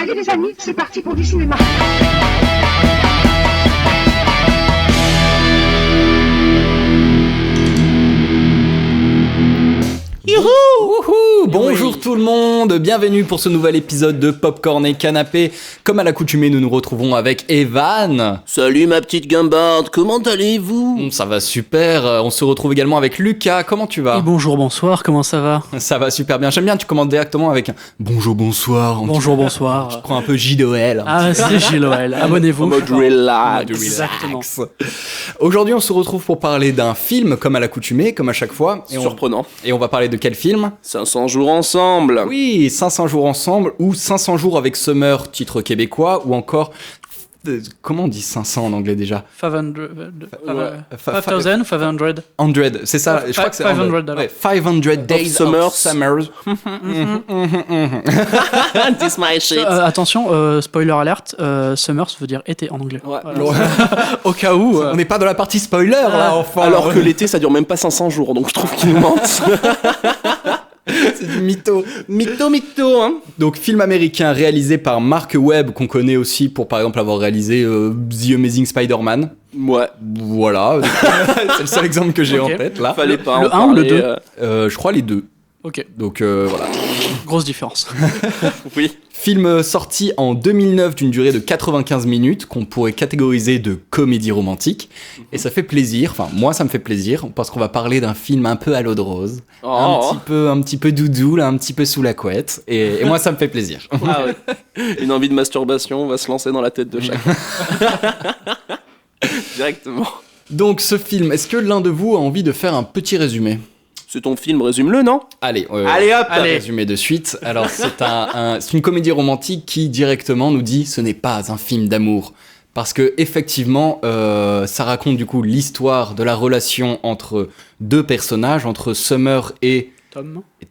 Allez les amis, c'est parti pour du cinéma. Youhou! Wouhou! Bonjour tout le monde, bienvenue pour ce nouvel épisode de Popcorn et Canapé. Comme à l'accoutumée, nous nous retrouvons avec Evan. Salut ma petite guimbarde, comment allez-vous? Ça va super, on se retrouve également avec Lucas, comment tu vas? Et bonjour, bonsoir, comment ça va? Ça va super bien, j'aime bien, tu commences directement avec un bonjour, bonsoir. Bonjour, bonsoir. Je prends un peu JDOL. Ah, c'est JLOL, abonnez-vous. En mode relax. Exactement. Aujourd'hui, on se retrouve pour parler d'un film, comme à l'accoutumée, comme à chaque fois. Surprenant. Et on va parler de quel film? 500 jours ensemble. Oui, 500 jours ensemble, ou 500 jours avec Summer, titre québécois, ou encore... comment on dit 500 en anglais déjà? 500 ou 500? 100, c'est ça, je crois que c'est 500 ouais, 500 Days Summers. of Summers. This my shit. Attention, spoiler alert, Summers veut dire été en anglais. Ouais. Voilà. Au cas où. On n'est pas dans la partie spoiler là, enfin. Alors que l'été ça dure même pas 500 jours, donc je trouve qu'ils nous mentent. c'est du mytho. Mytho, hein. Donc film américain réalisé par Mark Webb, qu'on connaît aussi pour par exemple avoir réalisé The Amazing Spider-Man. Ouais. Voilà, c'est le seul exemple que j'ai en tête là. Fallait pas Le en 1 ou le parler, 2 Je crois les deux. Ok, Donc voilà. grosse différence. Oui. Film sorti en 2009 d'une durée de 95 minutes qu'on pourrait catégoriser de comédie romantique. Et ça fait plaisir, enfin moi ça me fait plaisir parce qu'on va parler d'un film un peu à l'eau de rose. Oh. Un petit peu doudou, là, un petit peu sous la couette. Et moi ça me fait plaisir. Ah ouais. Une envie de masturbation va se lancer dans la tête de chacun. Directement. Donc ce film, est-ce que l'un de vous a envie de faire un petit résumé? C'est ton film, résume-le, non? Allez, Allez hop. Allez. résumé de suite. Alors c'est une comédie romantique qui directement nous dit ce n'est pas un film d'amour. Parce que effectivement, ça raconte du coup l'histoire de la relation entre deux personnages, entre Summer et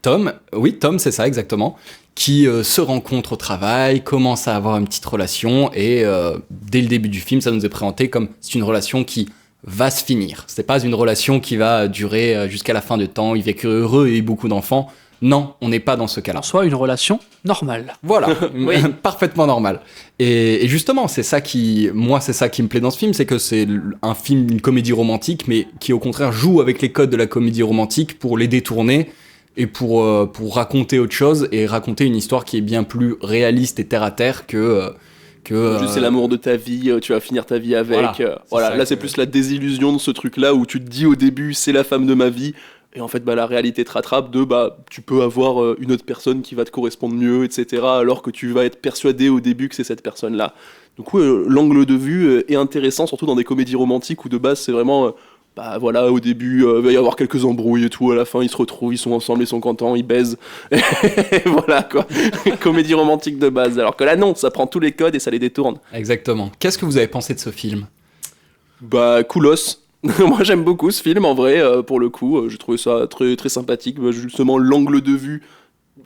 Tom. Oui, Tom, c'est ça exactement. Qui se rencontrent au travail, commencent à avoir une petite relation et dès le début du film, ça nous est présenté comme c'est une relation qui va se finir. C'est pas une relation qui va durer jusqu'à la fin du temps, ils vécurent heureux et beaucoup d'enfants. Non, on n'est pas dans ce cas-là. En soi, une relation normale. Voilà, Oui. parfaitement normal. Et justement, c'est ça qui me plaît dans ce film, c'est que c'est un film, une comédie romantique, mais qui au contraire joue avec les codes de la comédie romantique pour les détourner et pour raconter autre chose et raconter une histoire qui est bien plus réaliste et terre à terre que C'est l'amour de ta vie, tu vas finir ta vie avec. Voilà, Là c'est plus la désillusion de ce truc-là où tu te dis au début c'est la femme de ma vie. Et en fait, la réalité te rattrape tu peux avoir une autre personne qui va te correspondre mieux, etc. Alors que tu vas être persuadé au début que c'est cette personne-là. Du coup, l'angle de vue est intéressant, surtout dans des comédies romantiques où de base c'est vraiment... au début, il va y avoir quelques embrouilles et tout, à la fin ils se retrouvent, ils sont ensemble, ils sont contents, ils baisent. Et voilà quoi, comédie romantique de base. Alors que là non, ça prend tous les codes et ça les détourne. Exactement. Qu'est-ce que vous avez pensé de ce film? Coolos. Moi j'aime beaucoup ce film en vrai, pour le coup, j'ai trouvé ça très, très sympathique. Justement l'angle de vue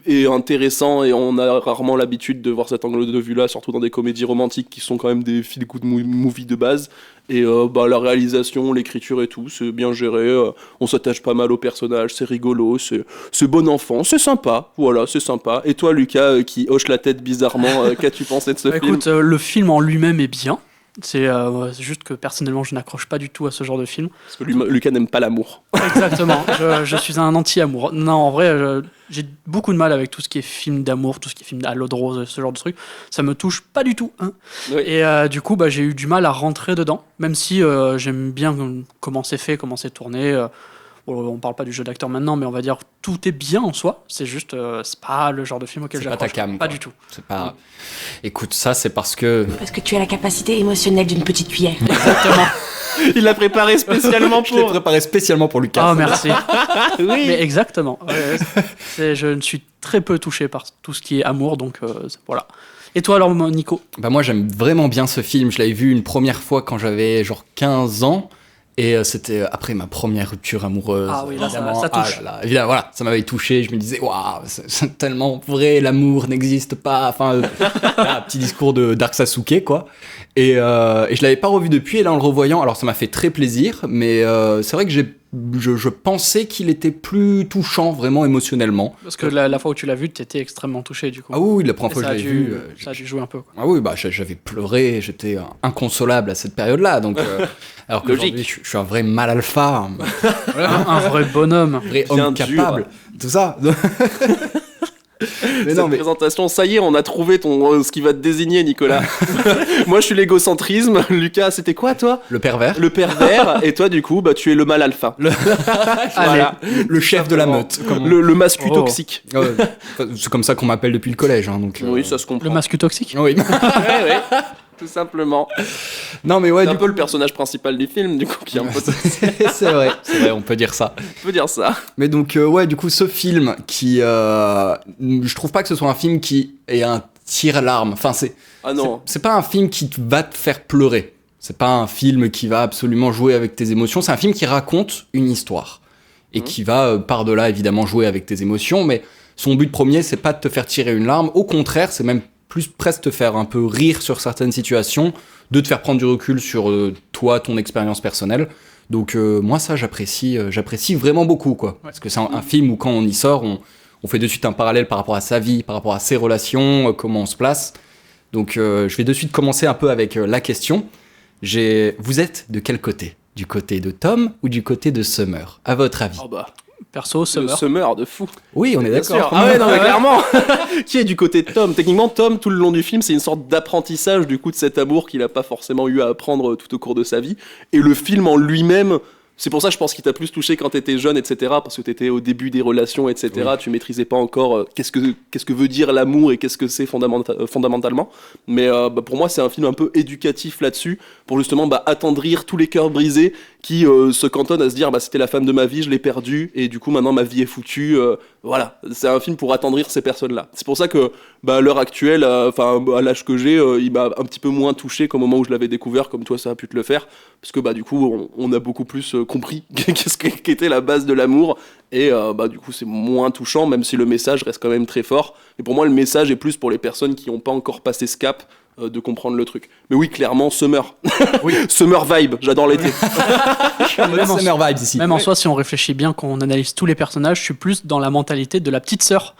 est intéressant et on a rarement l'habitude de voir cet angle de vue là, surtout dans des comédies romantiques qui sont quand même des feel good movies de base. Et la réalisation, l'écriture et tout, c'est bien géré, on s'attache pas mal au personnage, c'est rigolo, c'est bon enfant, c'est sympa, voilà, c'est sympa. Et toi Lucas qui hoche la tête bizarrement, qu'as-tu pensé de ce film? Écoute, le film en lui-même est bien. C'est juste que personnellement je n'accroche pas du tout à ce genre de film. Parce que Lucas n'aime pas l'amour. Exactement, je suis un anti-amour. Non, en vrai, j'ai beaucoup de mal avec tout ce qui est film d'amour, tout ce qui est film à l'eau de rose, ce genre de truc. Ça me touche pas du tout. Hein. Oui. Et du coup, j'ai eu du mal à rentrer dedans, même si j'aime bien comment c'est fait, comment c'est tourné. On parle pas du jeu d'acteur maintenant, mais on va dire tout est bien en soi. C'est juste, c'est pas le genre de film auquel j'accroche. Pas du tout. C'est pas. Écoute, ça c'est parce que. Parce que tu as la capacité émotionnelle d'une petite cuillère. Exactement. Il l'a préparé spécialement Je l'ai préparé spécialement pour Lucas. Oh, merci. Oui. Mais exactement. Je ne suis très peu touché par tout ce qui est amour, donc voilà. Et toi alors, Nico? Moi j'aime vraiment bien ce film. Je l'avais vu une première fois quand j'avais genre 15 ans. Et c'était après ma première rupture amoureuse. Ah oui, là, évidemment. ça touche. Évidemment, voilà, ça m'avait touché. Je me disais, waouh, c'est tellement vrai, l'amour n'existe pas. Enfin, un petit discours de Dark Sasuke, quoi. Et je l'avais pas revu depuis. Et là, en le revoyant, alors ça m'a fait très plaisir. Mais c'est vrai que j'ai je pensais qu'il était plus touchant, vraiment émotionnellement. Parce que la fois où tu l'as vu, t'étais extrêmement touché du coup. Ah oui, la première Et fois que je l'avais vu... ça a dû jouer un peu, quoi. Ah oui, bah j'avais pleuré, j'étais inconsolable à cette période-là, donc... alors qu'aujourd'hui, je suis un vrai mal alpha, Un vrai bonhomme. un vrai Bien homme dur. capable, tout ça. Mais Cette non, mais... présentation, ça y est, on a trouvé ce qui va te désigner, Nicolas. Moi, je suis l'égocentrisme. Lucas, c'était quoi, toi? Le pervers, Le pervers. Et toi, du coup, bah, tu es le mal alpha. Voilà. le chef de la meute. comme on- Le mascu Oh. toxique. Ouais, c'est comme ça qu'on m'appelle depuis le collège, hein, donc... Oui, ça se Le comprend. masque toxique. Oui. Ouais, tout simplement. Non, mais ouais, C'est un du peu le personnage principal du film, du coup, qui est un peu... c'est vrai, on peut dire ça. On peut dire ça. Mais donc, ouais, du coup, ce film qui... je trouve pas que ce soit un film qui est un tire-larme. Enfin, Ah non. c'est pas un film qui va te faire pleurer. C'est pas un film qui va absolument jouer avec tes émotions. C'est un film qui raconte une histoire. Et qui va, par-delà, évidemment, jouer avec tes émotions. Mais son but premier, c'est pas de te faire tirer une larme. Au contraire, c'est même plus presque te faire un peu rire sur certaines situations, de te faire prendre du recul sur toi, ton expérience personnelle. Donc moi ça j'apprécie vraiment beaucoup quoi. Parce que c'est un film où quand on y sort, on fait de suite un parallèle par rapport à sa vie, par rapport à ses relations, comment on se place. Donc je vais de suite commencer un peu avec la question. Vous êtes de quel côté? Du côté de Tom ou du côté de Summer, à votre avis? Oh bah, Perso, le Summer. Summer de fou. Oui, on est Bien d'accord. sûr. Ah ouais, non, mais clairement. Qui est du côté de Tom? Techniquement, Tom, tout le long du film, c'est une sorte d'apprentissage du coup de cet amour qu'il a pas forcément eu à apprendre tout au cours de sa vie. Et le film en lui-même, c'est pour ça, je pense qu'il t'a plus touché quand t'étais jeune, etc. Parce que t'étais au début des relations, etc. Oui. Tu maîtrisais pas encore qu'est-ce que veut dire l'amour et qu'est-ce que c'est fondamentalement. Mais bah, pour moi, c'est un film un peu éducatif là-dessus, pour justement attendrir tous les cœurs brisés qui se cantonnent à se dire c'était la femme de ma vie, je l'ai perdue et du coup maintenant ma vie est foutue. Voilà, c'est un film pour attendrir ces personnes-là. C'est pour ça que à l'heure actuelle, à l'âge que j'ai, il m'a un petit peu moins touché qu'au moment où je l'avais découvert, comme toi ça a pu te le faire, parce que du coup on a beaucoup plus compris qu'était la base de l'amour et du coup c'est moins touchant, même si le message reste quand même très fort. Et pour moi le message est plus pour les personnes qui n'ont pas encore passé ce cap. De comprendre le truc. Mais oui, clairement, Summer. Oui. Summer vibe, j'adore l'été. Même Summer vibes ici. Même en soi, si on réfléchit bien, quand on analyse tous les personnages, je suis plus dans la mentalité de la petite sœur.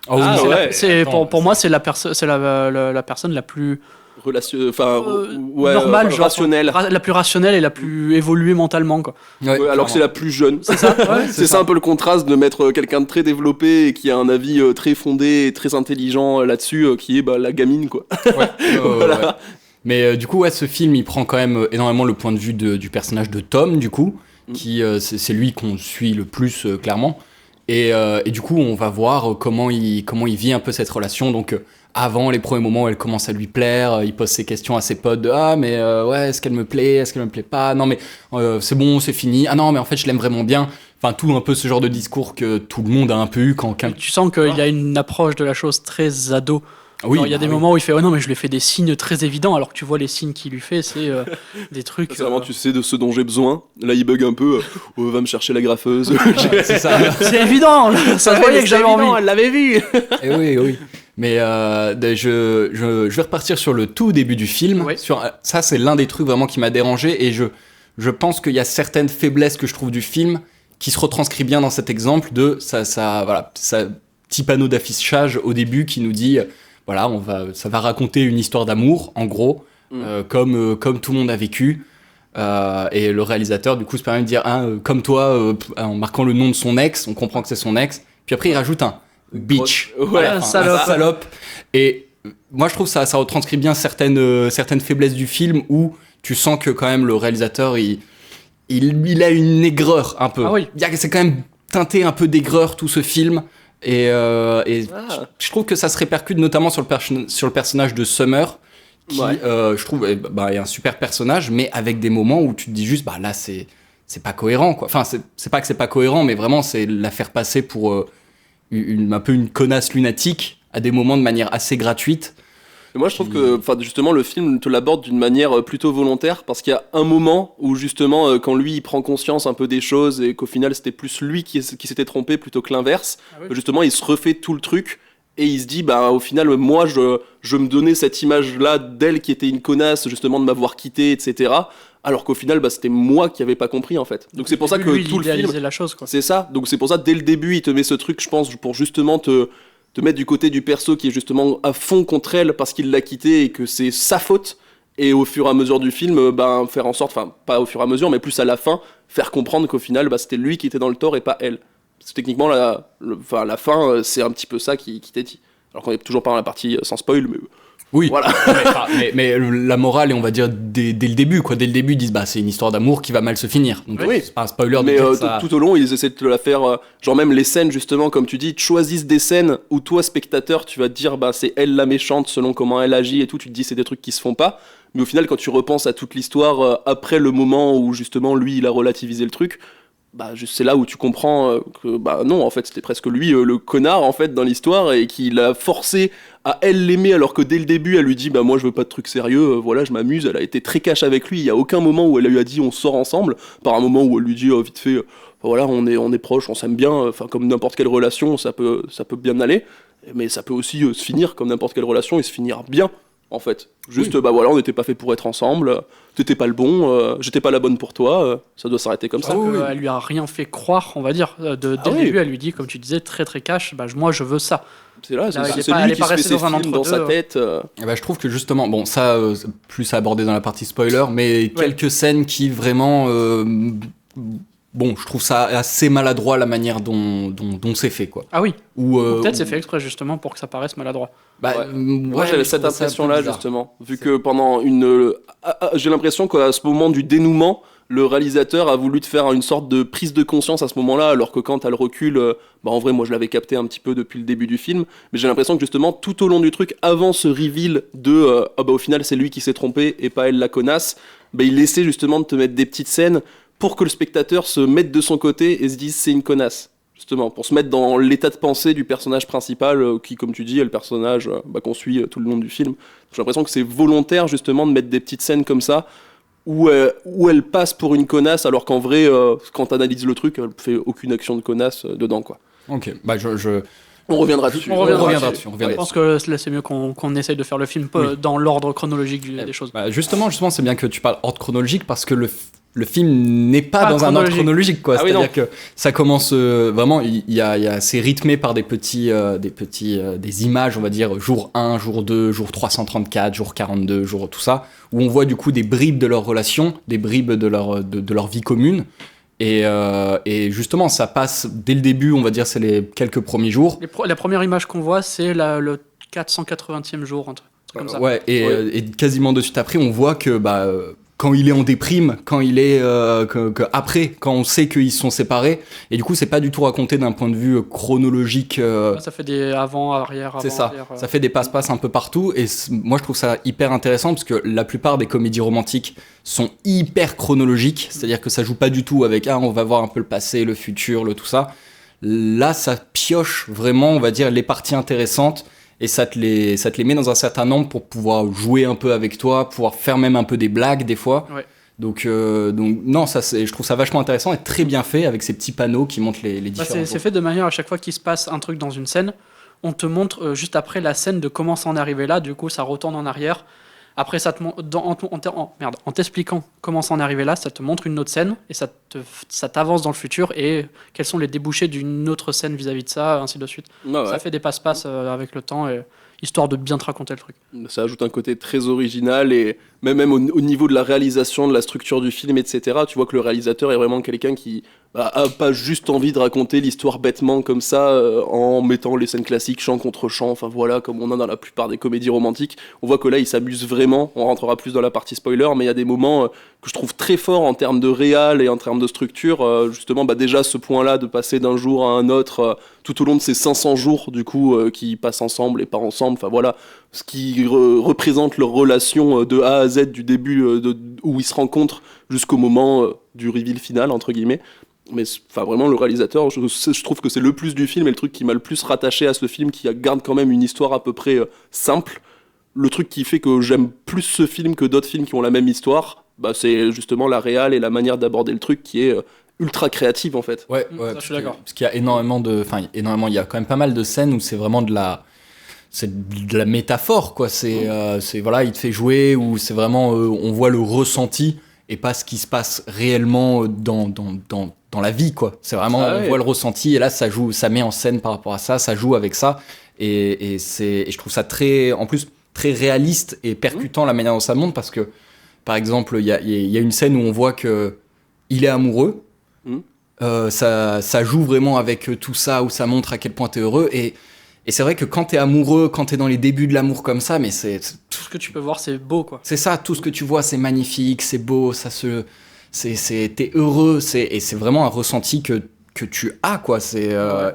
Oh, oui, Ah, c'est ouais. C'est Attends, pour moi, c'est la personne la plus normale, genre, rationnelle. la plus rationnelle et la plus évoluée mentalement, quoi. Ouais, Ouais, alors que c'est la plus jeune. C'est ça. Ouais, C'est ça un peu le contraste de mettre quelqu'un de très développé et qui a un avis très fondé et très intelligent là-dessus, qui est la gamine, quoi. Ouais, Voilà. ouais. Mais du coup, ouais, ce film, il prend quand même énormément le point de vue du personnage de Tom, du coup, qui c'est lui qu'on suit le plus clairement. Et du coup, on va voir comment il vit un peu cette relation. Donc, avant les premiers moments où elle commence à lui plaire, il pose ses questions à ses potes de ah mais ouais, est-ce qu'elle me plaît, est-ce qu'elle me plaît pas, non mais c'est bon, c'est fini, ah non mais en fait je l'aime vraiment bien. Enfin, tout un peu ce genre de discours que tout le monde a un peu eu quand quelqu'un. Tu sens qu'il y a une approche de la chose très ado. Oui, Genre, il y a des moments où il fait oh non mais je lui fais des signes très évidents alors que tu vois les signes qu'il lui fait c'est des trucs. C'est vraiment, tu sais de ce dont j'ai besoin. Là, il bug un peu. Oh, va me chercher la graffeuse. c'est ça. C'est évident, ça se voyait que j'avais envie. Elle l'avait vu. Et oui. Mais je vais repartir sur le tout début du film. Oui. Ça, c'est l'un des trucs vraiment qui m'a dérangé. Et je pense qu'il y a certaines faiblesses que je trouve du film qui se retranscrit bien dans cet exemple de ça petit panneau d'affichage au début qui nous dit voilà, ça va raconter une histoire d'amour, en gros, comme tout le monde a vécu. Et le réalisateur, du coup, se permet de dire comme toi, en marquant le nom de son ex, on comprend que c'est son ex. Puis après, il rajoute un bitch. Ouais, Voilà, salope. Et moi, je trouve ça retranscrit bien certaines faiblesses du film où tu sens que quand même le réalisateur, il a une aigreur un peu. Ah oui. C'est quand même teinté un peu d'aigreur tout ce film. Et je trouve que ça se répercute notamment sur le personnage de Summer, qui, je trouve, est un super personnage, mais avec des moments où tu te dis juste, là, c'est pas cohérent, quoi. Enfin, c'est pas que c'est pas cohérent, mais vraiment, c'est la faire passer pour un peu une connasse lunatique à des moments de manière assez gratuite. Et moi, je trouve que, justement, le film te l'aborde d'une manière plutôt volontaire, parce qu'il y a un moment où, justement, quand lui, il prend conscience un peu des choses, et qu'au final, c'était plus lui qui s'était trompé plutôt que l'inverse, Ah oui. justement, il se refait tout le truc, et il se dit bah au final moi je me donnais cette image là d'elle qui était une connasse justement de m'avoir quitté, etc. Alors qu'au final bah c'était moi qui avais pas compris en fait. Donc c'est pour ça que lui, tout il le film idéalisait la chose, quoi. c'est ça. Donc c'est pour ça dès le début il te met ce truc, je pense, pour justement te mettre du côté du perso qui est justement à fond contre elle parce qu'il l'a quittée et que c'est sa faute. Et au fur et à mesure du film, ben, faire en sorte, enfin pas au fur et à mesure, mais plus à la fin, faire comprendre qu'au final, bah, c'était lui qui était dans le tort et pas elle. Parce que techniquement, la fin, c'est un petit peu ça qui t'est dit. Alors qu'on est toujours pas dans la partie sans spoil, mais Oui, voilà. mais la morale, et on va dire dès le début, quoi. Dès le début, ils disent bah c'est une histoire d'amour qui va mal se finir. Donc Oui. c'est pas un spoiler de Mais dire ça. tout au long, ils essaient de te la faire. Genre, même les scènes, justement, comme tu dis, ils te choisissent des scènes où toi, spectateur, tu vas te dire, bah, c'est elle la méchante selon comment elle agit et tout. Tu te dis, c'est des trucs qui se font pas. Mais au final, quand tu repenses à toute l'histoire, après le moment où, justement, lui, il a relativisé le truc, bah, c'est là où tu comprends que, bah, non, en fait, c'était presque lui, le connard, en fait, dans l'histoire, et qu'il a forcé à elle l'aimer, alors que dès le début, elle lui dit, bah, moi, je veux pas de trucs sérieux, voilà, je m'amuse. Elle a été très cash avec lui. Il y a aucun moment où elle lui a dit, on sort ensemble. Par un moment où elle lui dit, oh, vite fait, voilà, on est proches, on s'aime bien, enfin, comme n'importe quelle relation, ça peut bien aller. Mais ça peut aussi se finir comme n'importe quelle relation et se finir bien. En fait, juste Oui. bah voilà, on n'était pas fait pour être ensemble, t'étais pas le bon, j'étais pas la bonne pour toi, ça doit s'arrêter comme ça. Sauf qu'elle lui a rien fait croire, on va dire. Dès le oui. début, elle lui dit, comme tu disais, très très cash, bah, moi je veux ça. C'est là, Là, c'est elle est pas lui qui se fait restée ses dans un films dans sa entre-deux. tête. Eh ben, je trouve que justement, bon, ça, plus à aborder dans la partie spoiler, mais quelques scènes qui vraiment. Bon, je trouve ça assez maladroit la manière dont c'est fait, quoi. Ah oui, Ou, peut-être c'est fait exprès justement pour que ça paraisse maladroit. Bah, Ouais. Moi ouais, j'avais je cette trouve ça un peu impression-là bizarre. justement, vu que pendant j'ai l'impression qu'à ce moment du dénouement, le réalisateur a voulu te faire une sorte de prise de conscience à ce moment-là, alors que quand t'as le recul, bah en vrai moi je l'avais capté un petit peu depuis le début du film, mais j'ai l'impression que justement tout au long du truc, avant ce reveal de ah bah au final c'est lui qui s'est trompé et pas elle la connasse, bah il essaie justement de te mettre des petites scènes pour que le spectateur se mette de son côté et se dise c'est une connasse. Justement, pour se mettre dans l'état de pensée du personnage principal, qui, comme tu dis, est le personnage bah, qu'on suit tout le long du film. J'ai l'impression que c'est volontaire, justement, de mettre des petites scènes comme ça, où elle passe pour une connasse, alors qu'en vrai, quand t'analyses le truc, elle fait aucune action de connasse dedans, quoi. Ok, bah On reviendra dessus. On reviendra dessus. Je pense que là c'est mieux qu'on essaye de faire le film dans l'ordre chronologique des choses. Bah, justement, c'est bien que tu parles ordre chronologique parce que le film n'est pas Pas dans un ordre chronologique. chronologique, quoi. Ah oui, C'est-à-dire que ça commence vraiment, c'est rythmé par des images, on va dire, jour 1, jour 2, jour 334, jour 42, jour tout ça, où on voit du coup des bribes de leur relation, des bribes de leur vie commune. Et justement, ça passe dès le début, on va dire, c'est les quelques premiers jours. La première image qu'on voit, c'est le 480e jour, un truc comme ça. Ouais, et quasiment de suite après, on voit que quand il est en déprime, quand il est après, quand on sait qu'ils sont séparés, et du coup, c'est pas du tout raconté d'un point de vue chronologique. Ça fait des avant, arrière, avant, C'est ça. arrière. Ça fait des passe-passe un peu partout, et moi je trouve ça hyper intéressant parce que la plupart des comédies romantiques sont hyper chronologiques, c'est-à-dire que ça joue pas du tout avec on va voir un peu le passé, le futur, tout ça. Là, ça pioche vraiment, on va dire, les parties intéressantes. Et ça te les met dans un certain nombre pour pouvoir jouer un peu avec toi, pouvoir faire même un peu des blagues des fois. Ouais. Donc non, je trouve ça vachement intéressant et très bien fait avec ces petits panneaux qui montrent les différents C'est fait de manière à chaque fois qu'il se passe un truc dans une scène, on te montre juste après la scène de comment ça en est arrivé là, du coup ça retourne en arrière. Après, ça te en t'expliquant comment ça en est arrivé là, ça te montre une autre scène et ça t'avance dans le futur et quels sont les débouchés d'une autre scène vis-à-vis de ça, ainsi de suite. Ah ouais. Ça fait des passe-passe avec le temps, histoire de bien te raconter le truc. Ça ajoute un côté très original et même au niveau de la réalisation, de la structure du film, etc. Tu vois que le réalisateur est vraiment quelqu'un qui a pas juste envie de raconter l'histoire bêtement comme ça en mettant les scènes classiques chant contre chant, enfin voilà, comme on a dans la plupart des comédies romantiques. On voit que là il s'amuse vraiment, on rentrera plus dans la partie spoiler, mais il y a des moments que je trouve très forts en termes de réal et en termes de structure. Justement, déjà ce point-là de passer d'un jour à un autre tout au long de ces 500 jours du coup qui passent ensemble et pas ensemble, enfin voilà, ce qui représente leur relation de A à Z du début où ils se rencontrent jusqu'au moment du reveal final entre guillemets. Mais enfin vraiment le réalisateur, je trouve que c'est le plus du film et le truc qui m'a le plus rattaché à ce film, qui garde quand même une histoire à peu près simple. Le truc qui fait que j'aime plus ce film que d'autres films qui ont la même histoire, c'est justement la réal et la manière d'aborder le truc qui est ultra créative en fait. Ouais, Ça, je suis d'accord. parce qu'il y a énormément il y a quand même pas mal de scènes où c'est vraiment de la de la métaphore, quoi. C'est voilà, il te fait jouer, ou c'est vraiment, on voit le ressenti et pas ce qui se passe réellement dans la vie, quoi. C'est vraiment, on voit le ressenti, et là, ça joue, ça met en scène par rapport à ça, ça joue avec ça, et je trouve ça en plus, très réaliste et percutant la manière dont ça monte, parce que, par exemple, il y a une scène où on voit que il est amoureux, ça joue vraiment avec tout ça, où ça montre à quel point t'es heureux, et c'est vrai que quand t'es amoureux, quand t'es dans les débuts de l'amour comme ça, mais tout ce que tu peux voir, c'est beau, quoi. C'est ça, tout ce que tu vois, c'est magnifique, c'est beau, t'es heureux, et c'est vraiment un ressenti que tu as, quoi.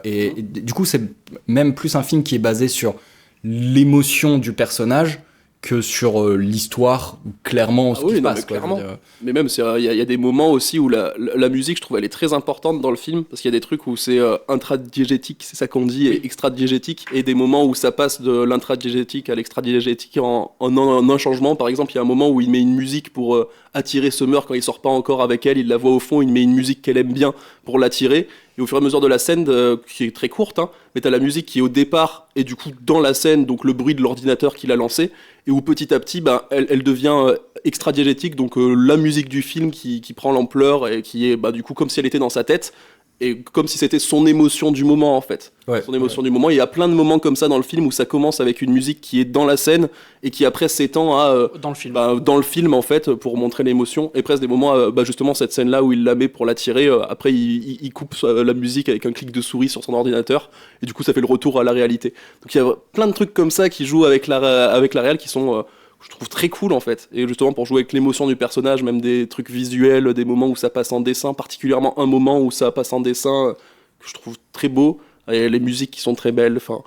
Et du coup, c'est même plus un film qui est basé sur l'émotion du personnage que sur l'histoire, clairement, ce qui se passe, quoi. Clairement. Mais même, il y a des moments aussi où la musique, je trouve, elle est très importante dans le film, parce qu'il y a des trucs où c'est intradiégétique, c'est ça qu'on dit, et extradiégétique, et des moments où ça passe de l'intradiégétique à l'extradiégétique en un changement. Par exemple, il y a un moment où il met une musique pour attirer Summer quand il sort pas encore avec elle, il la voit au fond, il met une musique qu'elle aime bien pour l'attirer, et au fur et à mesure de la scène, qui est très courte, hein, mais t'as la musique qui est au départ, et du coup dans la scène, donc le bruit de l'ordinateur qu'il a lancé, et où petit à petit, elle devient extradiégétique, donc la musique du film qui prend l'ampleur, et qui est du coup comme si elle était dans sa tête, et comme si c'était son émotion du moment, en fait. Son émotion du moment. Il y a plein de moments comme ça dans le film où ça commence avec une musique qui est dans la scène et qui après s'étend à dans le film. Dans le film, en fait, pour montrer l'émotion. Et presque des moments, justement cette scène là où il la met pour la tirer, après il coupe la musique avec un clic de souris sur son ordinateur, et du coup ça fait le retour à la réalité. Donc il y a plein de trucs comme ça qui jouent avec la réal, qui sont je trouve très cool, en fait, et justement pour jouer avec l'émotion du personnage, même des trucs visuels, des moments où ça passe en dessin, particulièrement un moment où ça passe en dessin que je trouve très beau, et les musiques qui sont très belles, enfin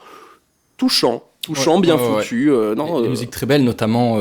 touchant, bien foutu. Des musiques très belles, notamment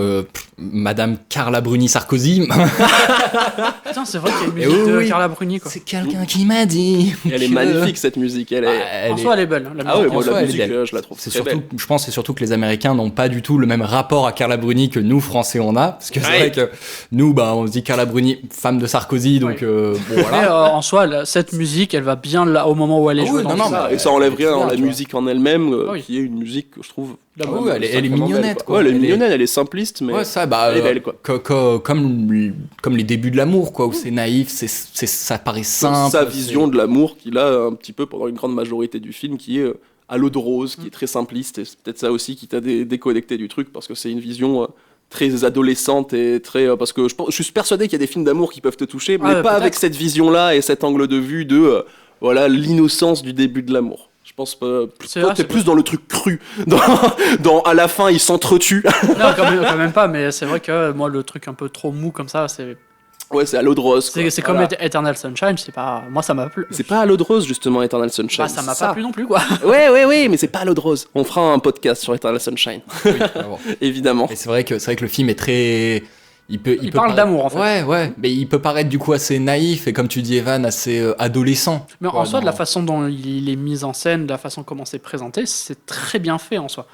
Madame Carla Bruni Sarkozy. Putain, c'est vrai qu'il y a une musique de Carla Bruni, quoi. C'est quelqu'un qui m'a dit. Elle est magnifique, cette musique. En soi, elle est belle. La musique, je la trouve très belle. Je pense que c'est surtout que les Américains n'ont pas du tout le même rapport à Carla Bruni que nous, Français, on a. Parce que c'est vrai que nous, on se dit Carla Bruni, femme de Sarkozy, donc bon, voilà. Mais en soi, cette musique, elle va bien là, au moment où elle est jouée. Et ça enlève rien dans la musique en elle-même, qui est une musique que je trouve... elle est mignonnette, quoi. Elle est mignonnette, elle est simpliste, mais elle est belle, quoi. Comme les débuts de l'amour, quoi, où c'est naïf, ça paraît simple. Sa vision de l'amour qu'il a un petit peu pendant une grande majorité du film, qui est à l'eau de rose, qui est très simpliste, et c'est peut-être ça aussi qui t'a déconnecté du truc, parce que c'est une vision très adolescente et très... parce que je suis persuadé qu'il y a des films d'amour qui peuvent te toucher, mais pas avec cette vision-là et cet angle de vue de l'innocence du début de l'amour. Je pense pas. Toi, t'es plus dans le truc cru. À la fin, ils s'entretuent. Non, quand même pas, mais c'est vrai que moi, le truc un peu trop mou comme ça, c'est. Ouais, c'est à l'eau de rose. C'est comme Eternal Sunshine, c'est pas. Moi, ça m'a plu. C'est pas à l'eau de rose, justement, Eternal Sunshine. Ça m'a pas plu non plus, quoi. Ouais, mais c'est pas à l'eau de rose. On fera un podcast sur Eternal Sunshine. Oui, évidemment. Et c'est vrai que le film est très. Il parle d'amour, en fait. Ouais, mais il peut paraître du coup assez naïf et, comme tu dis, Evan, assez adolescent. Mais en soi, de la façon dont il est mis en scène, de la façon comment c'est présenté, c'est très bien fait en soi.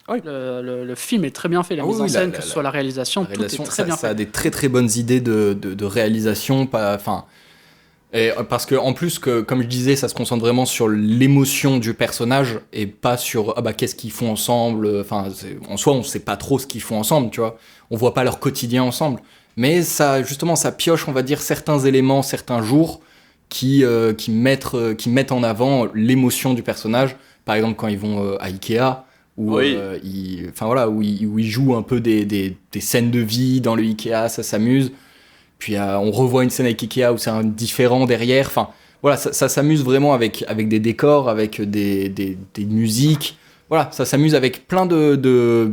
Oui. Le film est très bien fait, la mise en scène, que ce soit la réalisation, tout est très bien fait. Ça a des très très bonnes idées de réalisation, parce que en plus, comme je disais, ça se concentre vraiment sur l'émotion du personnage et pas sur qu'est-ce qu'ils font ensemble. En soi, on sait pas trop ce qu'ils font ensemble, tu vois. On voit pas leur quotidien ensemble, mais ça pioche, on va dire, certains éléments, certains jours qui mettent en avant l'émotion du personnage. Par exemple, quand ils vont à Ikea, où ils jouent un peu des scènes de vie dans le Ikea, ça s'amuse. Puis on revoit une scène avec Ikea où c'est un différent derrière. Enfin, voilà, ça s'amuse vraiment avec des décors, avec des musiques. Voilà, ça s'amuse avec plein de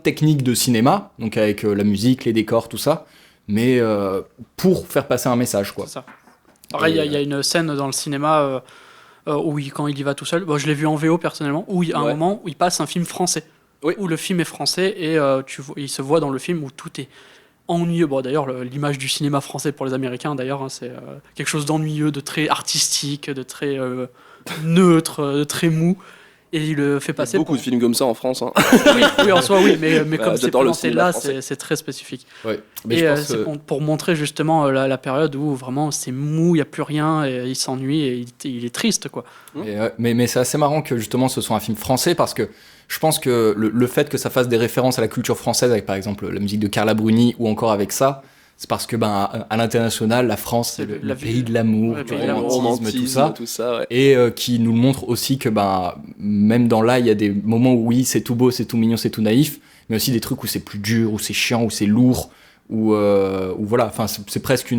techniques de cinéma, donc avec la musique, les décors, tout ça, mais pour faire passer un message, quoi. C'est ça. Pareil, il y a une scène dans le cinéma où quand il y va tout seul, je l'ai vu en VO personnellement, où il y a un moment où il passe un film français, où le film est français et il se voit dans le film où tout est ennuyeux. Bon, d'ailleurs, l'image du cinéma français pour les Américains, d'ailleurs, c'est quelque chose d'ennuyeux, de très artistique, de très neutre, de très mou. Et il le fait Il y a passer beaucoup de films comme ça en France. Hein. oui, en soi, oui, mais comme c'est j'adore le présenté cinéma là, français. c'est très spécifique. Ouais. Mais Et je pense, c'est pour montrer justement la période où vraiment c'est mou, il n'y a plus rien, et il s'ennuie et il est triste, quoi. mais c'est assez marrant que justement ce soit un film français parce que je pense que le fait que ça fasse des références à la culture française avec par exemple la musique de Carla Bruni ou encore avec ça, c'est parce que à l'international, la France c'est le pays de l'amour, le du pays de l'amour, romantisme, tout ça. ouais. Et qui nous le montre aussi que même dans là, il y a des moments où oui, c'est tout beau, c'est tout mignon, c'est tout naïf, mais aussi des trucs où c'est plus dur, où c'est chiant, où c'est lourd, où voilà, enfin c'est presque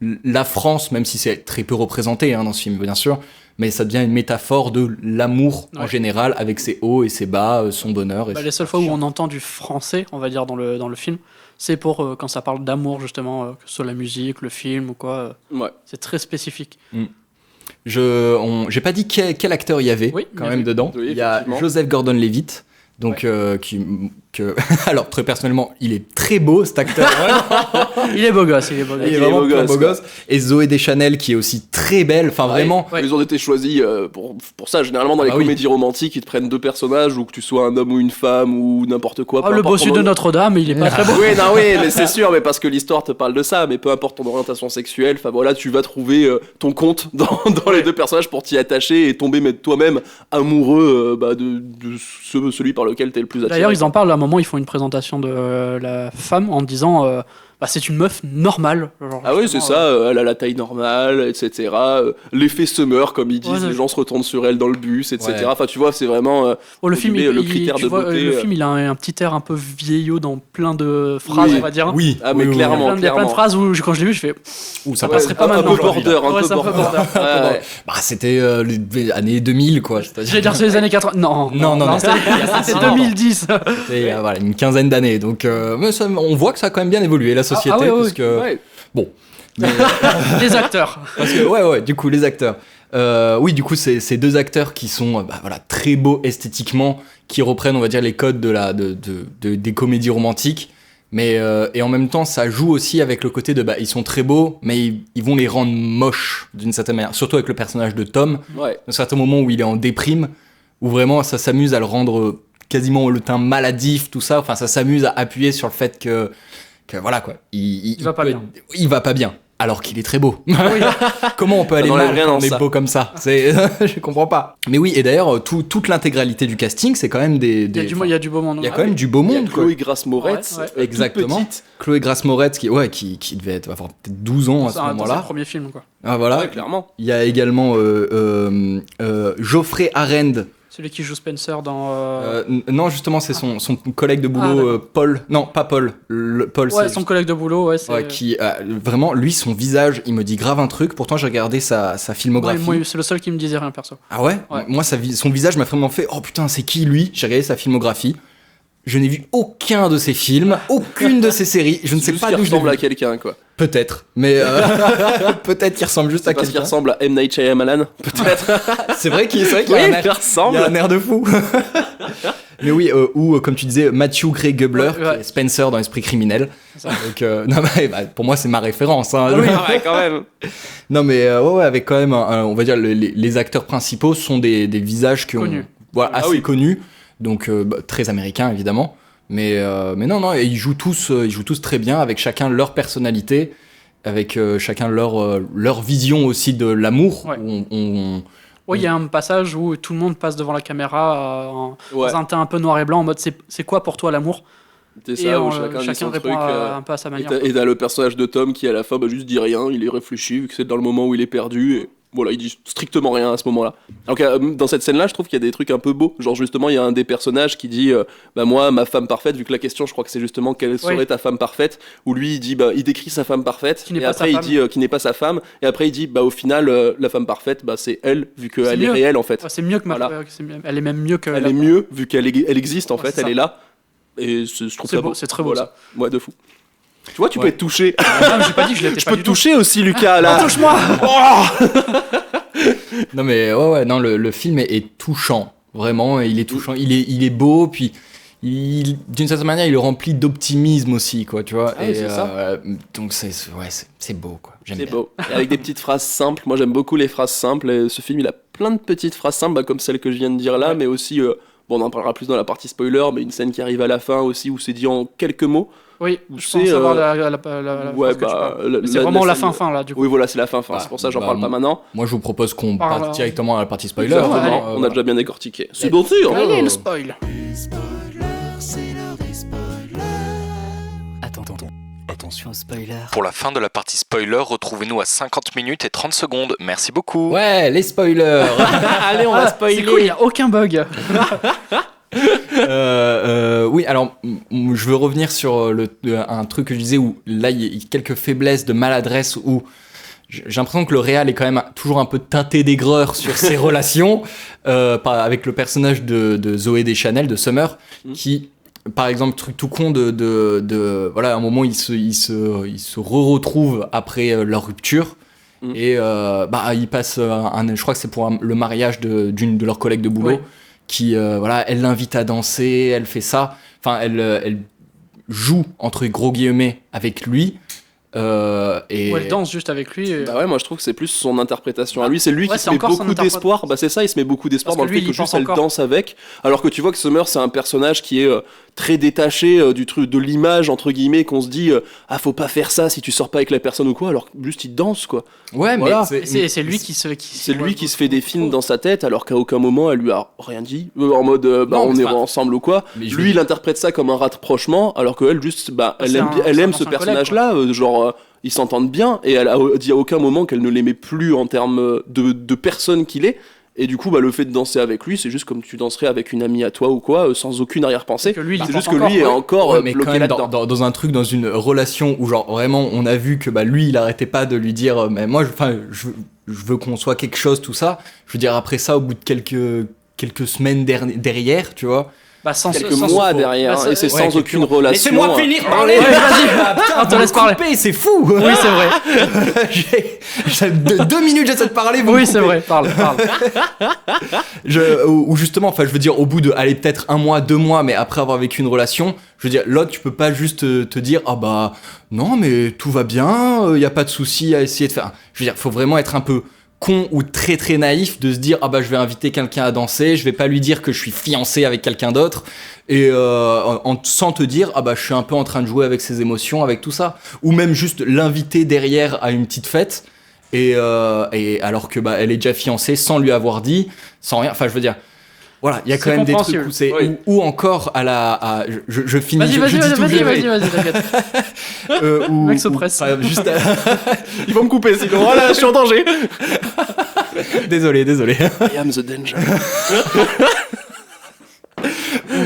la France, même si c'est très peu représenté dans ce film bien sûr, mais ça devient une métaphore de l'amour en général, avec ses hauts et ses bas, son bonheur. Les seules fois où on entend du français, on va dire dans le film, c'est pour quand ça parle d'amour justement, que ce soit la musique, le film ou quoi. Ouais. C'est très spécifique. J'ai pas dit quel acteur il y avait quand même dedans. Oui, il y a Joseph Gordon-Levitt, donc alors très personnellement, il est très beau cet acteur. Il est beau gosse, il est Il est vraiment beau gosse. Et Zoé Deschanel qui est aussi très belle. Enfin vraiment. Ils ont été choisis pour ça. Généralement dans les comédies romantiques, ils te prennent deux personnages, ou que tu sois un homme ou une femme ou n'importe quoi. Le bossu de Notre-Dame, il est pas très beau. Oui, mais c'est sûr, mais parce que l'histoire te parle de ça. Mais peu importe ton orientation sexuelle, enfin voilà, tu vas trouver ton compte dans les deux personnages pour t'y attacher et tomber toi-même amoureux de celui par lequel t'es le plus attiré. D'ailleurs, ils en parlent à un moment, ils font une présentation de la femme en disant c'est une meuf normale. Genre, ah oui, c'est ça, elle a la taille normale, etc. L'effet Summer, comme ils disent, les gens se retournent sur elle dans le bus, etc. Ouais. Enfin, tu vois, c'est vraiment le film, le critère de beauté. Le film, il a un petit air un peu vieillot dans plein de phrases, on va dire. Oui. Ah, mais clairement. Il y a plein de phrases où, quand je l'ai vu, je fais. Ça passerait pas mal. Un peu border, c'est un peu border. C'était les années 2000, quoi. J'allais dire c'est les années 80. Non, c'est 2010. C'était voilà, une quinzaine d'années. Donc, mais on voit que ça a quand même bien évolué, la société. Parce que, bon. Mais, les acteurs. Parce que, du coup, les acteurs. Oui, du coup, c'est ces deux acteurs qui sont très beaux esthétiquement, qui reprennent, on va dire, les codes des comédies romantiques. Mais, et en même temps, ça joue aussi avec le côté de ils sont très beaux, mais ils vont les rendre moches d'une certaine manière. Surtout avec le personnage de Tom. Ouais. À un certain moment où il est en déprime, où vraiment ça s'amuse à le rendre quasiment le teint maladif, tout ça. Enfin, ça s'amuse à appuyer sur le fait que voilà quoi. Il va pas bien. Il va pas bien. Alors qu'il est très beau. Comment on peut aller mal quand on est beau comme ça? Je comprends pas. Mais oui, et d'ailleurs, toute l'intégralité du casting, c'est quand même il y a du beau monde. Il y a quand même du beau monde. Chloé Grace Moretz, exactement. Chloé Grace Moretz qui devait avoir peut-être 12 ans à ce moment-là. C'est le premier film, quoi. Ah, voilà. Ouais, clairement. Il y a également Geoffrey Arend. Celui qui joue Spencer dans. Non, justement, c'est son collègue de boulot, Paul. Non, pas Paul. Paul, c'est son collègue de boulot, qui vraiment, lui, son visage, il me dit grave un truc. Pourtant, j'ai regardé sa filmographie. Moi, c'est le seul qui me disait rien, perso. Ah ouais. Moi, son visage m'a vraiment fait. Oh putain, c'est qui lui? J'ai regardé sa filmographie. Je n'ai vu aucun de ses films, aucune de ses séries. Je ne sais pas d'où il ressemble à quelqu'un, quoi. Peut-être, mais peut-être qu'il ressemble juste à quelqu'un. Parce qu'il ressemble à M. Night Shyamalan, peut-être. C'est vrai qu'il a un air de fou. Mais oui, ou comme tu disais, Matthew Gray Gubler, qui est Spencer dans Esprit criminel. Donc, pour moi, c'est ma référence. Hein. Oui, quand même. Non, mais avec quand même, on va dire, les acteurs principaux sont des visages qui ont assez connus. Donc très américain évidemment, mais non, et ils jouent tous très bien, avec chacun leur personnalité, avec chacun leur vision aussi de l'amour. Il y a un passage où tout le monde passe devant la caméra dans un teint un peu noir et blanc, en mode c'est quoi pour toi l'amour? C'est ça, où chacun répond un peu à sa manière. Et t'as le personnage de Tom qui à la fin juste dit rien, il est réfléchi vu que c'est dans le moment où il est perdu. Et... Voilà, il dit strictement rien à ce moment-là. Donc dans cette scène-là, je trouve qu'il y a des trucs un peu beaux. Genre justement, il y a un des personnages qui dit moi, ma femme parfaite, vu que la question, je crois que c'est justement quelle serait ta femme parfaite, où lui, il dit il décrit sa femme parfaite, et après il dit qui n'est pas sa femme, et après il dit au final, la femme parfaite, c'est elle, vu qu'elle est réelle en fait. C'est mieux que elle est même mieux que. Elle est mieux, vu qu'elle existe en fait, elle est là. Et je trouve ça beau. C'est très beau. Voilà, moi de fou. Tu vois, tu peux être touché. J'ai pas dit que je l'étais pas. Je peux te toucher aussi, Lucas, là. Touche-moi. Non, mais non, le film est touchant. Vraiment, il est touchant. Il est beau, puis d'une certaine manière, il le remplit d'optimisme aussi, quoi, tu vois. C'est ça. Donc, c'est beau, quoi. C'est beau. Et avec des petites phrases simples. Moi, j'aime beaucoup les phrases simples. Et ce film, il a plein de petites phrases simples, comme celle que je viens de dire là, mais aussi, bon, on en parlera plus dans la partie spoiler, mais une scène qui arrive à la fin aussi, où c'est dit en quelques mots. Oui, je pense savoir la ouais, phrase que tu parles. Mais c'est la vraiment la scène- fin, là, du coup. Oui, voilà, c'est la fin, c'est pour ça que j'en parle pas maintenant. Moi, je vous propose qu'on Par parte là. directement à la partie spoiler. Exactement, hein, on a déjà bien décortiqué. C'est bon. bon, hein. Allez, le spoil. Attention au spoiler. Pour la fin de la partie spoiler, retrouvez-nous à 50 minutes et 30 secondes. Merci beaucoup. Ouais, les spoilers. Allez, on va C'est cool, il spoiler. n'y a aucun bug. Oui, alors je veux revenir sur un truc que je disais où là il y a quelques faiblesses de maladresse où j'ai l'impression que le réal est quand même toujours un peu teinté d'aigreur sur ses relations avec le personnage de Zoé Deschanel, de Summer, qui, par exemple, truc tout con de voilà, à un moment ils se retrouvent après leur rupture. Et ils passent je crois que c'est pour le mariage d'une de leurs collègues de boulot. Oui. Qui voilà, elle l'invite à danser, elle fait ça, enfin elle joue entre gros guillemets avec lui et Ou elle danse juste avec lui. Bah ouais, moi je trouve que c'est plus son interprétation à lui. C'est lui Ouais, qui c'est se met encore son beaucoup d'espoir. Bah c'est ça, il se met beaucoup d'espoir Parce dans que le lui, fait que il pense juste elle encore. danse avec. Alors que tu vois que Summer, c'est un personnage qui est très détaché du truc, de l'image entre guillemets, qu'on se dit faut pas faire ça si tu sors pas avec la personne ou quoi. Alors que juste il danse quoi. ouais Voilà. mais C'est lui qui se. C'est lui qui se fait des films dans sa tête alors qu'à aucun moment elle lui a rien dit. En mode Non, on mais est c'est pas- ensemble ou quoi. Mais je Lui veux- il interprète ça comme un rapprochement alors qu'elle juste elle c'est aime, un- elle c'est un aime ce ancien collègue, personnage-là. Ils s'entendent bien et elle a dit à aucun moment qu'elle ne l'aimait plus en termes de personne qu'il est. Et du coup, le fait de danser avec lui, c'est juste comme tu danserais avec une amie à toi ou quoi, sans aucune arrière-pensée. Que lui, il C'est pense juste que lui est encore Ouais, mais quand bloqué même là-dedans. dans un truc, dans une relation où genre vraiment on a vu que lui il arrêtait pas de lui dire mais moi je veux qu'on soit quelque chose, tout ça. Je veux dire après ça, au bout de quelques semaines derrière, tu vois. Quelques mois derrière, Bah, et c'est ouais, sans quelques aucune mois. relation. Laissez-moi finir parler. Ouais, vas-y. Putain, On te vous laisse me parler. coupez, c'est fou. Oui, c'est vrai. J'ai 2 minutes j'essaie de parler. vous me Oui, c'est coupez. vrai. Parle. Ou justement, enfin, je veux dire, au bout de, allez, peut-être 1 mois, 2 mois, mais après avoir vécu une relation, je veux dire, l'autre, tu peux pas juste te dire, ah bah, non, mais tout va bien, y a pas de souci à essayer de faire. Je veux dire, faut vraiment être un peu con ou très très naïf de se dire, ah bah, je vais inviter quelqu'un à danser, je vais pas lui dire que je suis fiancé avec quelqu'un d'autre, et sans te dire, ah bah, je suis un peu en train de jouer avec ses émotions, avec tout ça. Ou même juste l'inviter derrière à une petite fête. Et alors que elle est déjà fiancée sans lui avoir dit, sans rien. Enfin, je veux dire, voilà, il y a quand C'est même des trucs compréhensible. où c'est Oui. ou encore je finis. Vas-y, je dis tout, je vais. vas-y, t'inquiète. Ou- mec se ou- presse. enfin, juste, Ils vont me couper sinon. Voilà, je suis en danger. désolé. I am the danger.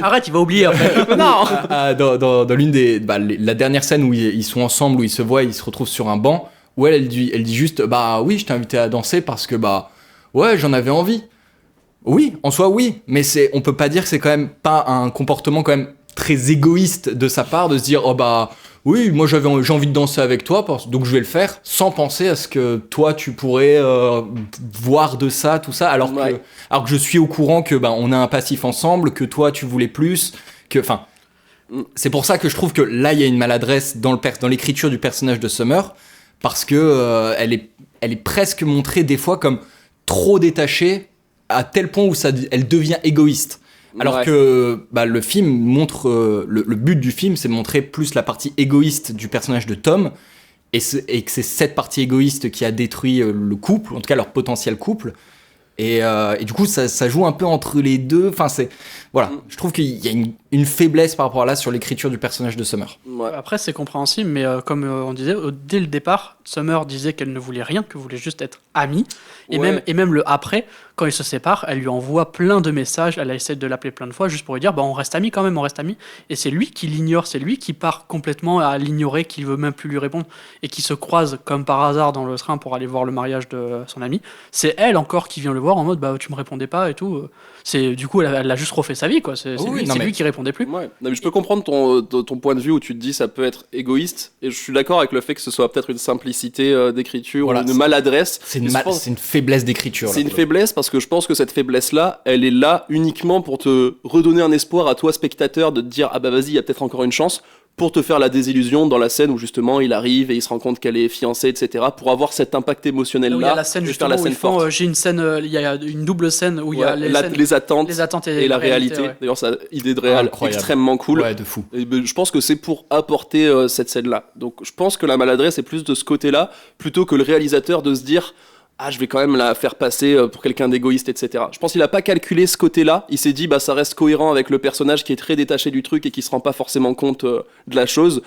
Arrête, il va oublier après. Non. Dans l'une des, la dernière scène où ils sont ensemble, où ils se voient, ils se retrouvent sur un banc, où elle dit juste, oui, je t'ai invité à danser parce que ouais, j'en avais envie. Oui, en soi, oui, mais on peut pas dire que c'est quand même pas un comportement quand même très égoïste de sa part de se dire, oui, moi j'ai envie de danser avec toi, donc je vais le faire, sans penser à ce que toi tu pourrais voir de ça, tout ça, alors que je suis au courant que on a un passif ensemble, que toi tu voulais plus, c'est pour ça que je trouve que là il y a une maladresse dans l'écriture du personnage de Summer, parce que elle est presque montrée des fois comme trop détachée à tel point où elle devient égoïste. Alors que le film montre le but du film, c'est de montrer plus la partie égoïste du personnage de Tom, et que c'est cette partie égoïste qui a détruit le couple, en tout cas leur potentiel couple. Et du coup, ça joue un peu entre les deux. Enfin, voilà. Je trouve qu'il y a une faiblesse par rapport à là sur l'écriture du personnage de Summer. Ouais. Après, c'est compréhensible, mais comme on disait, dès le départ, Summer disait qu'elle ne voulait rien, qu'elle voulait juste être amie. Et, Ouais. même le après, quand ils se séparent, elle lui envoie plein de messages, elle a essayé de l'appeler plein de fois, juste pour lui dire, on reste amis quand même, on reste amis. Et c'est lui qui l'ignore, c'est lui qui part complètement à l'ignorer, qui veut même plus lui répondre, et qui se croise comme par hasard dans le train pour aller voir le mariage de son ami. C'est elle encore qui vient le voir en mode, tu me répondais pas et tout. Du coup, elle a juste refait sa vie, quoi. C'est lui qui répondait plus. Ouais. Non, mais je peux comprendre ton point de vue où tu te dis ça peut être égoïste, et je suis d'accord avec le fait que ce soit peut-être une simplicité d'écriture, Voilà, ou une maladresse. C'est Mais je pense- une faiblesse d'écriture. C'est une faiblesse parce que je pense que cette faiblesse-là, elle est là uniquement pour te redonner un espoir à toi, spectateur, de te dire vas-y, il y a peut-être encore une chance, pour te faire la désillusion dans la scène où justement il arrive et il se rend compte qu'elle est fiancée, etc. Pour avoir cet impact émotionnel là. Il y a la scène et faire justement la où scène ils font, forte. j'ai une scène, il y a une double scène où il y a Les attentes et et la réalité. ouais. D'ailleurs, ça idée de réal Incroyable. extrêmement cool. Ouais, de fou. Et ben, je pense que c'est pour apporter cette scène-là. Donc je pense que la maladresse est plus de ce côté-là, plutôt que le réalisateur de se dire ah, je vais quand même la faire passer pour quelqu'un d'égoïste, etc. Je pense qu'il a pas calculé ce côté-là. Il s'est dit bah ça reste cohérent avec le personnage qui est très détaché du truc et qui se rend pas forcément compte de la chose.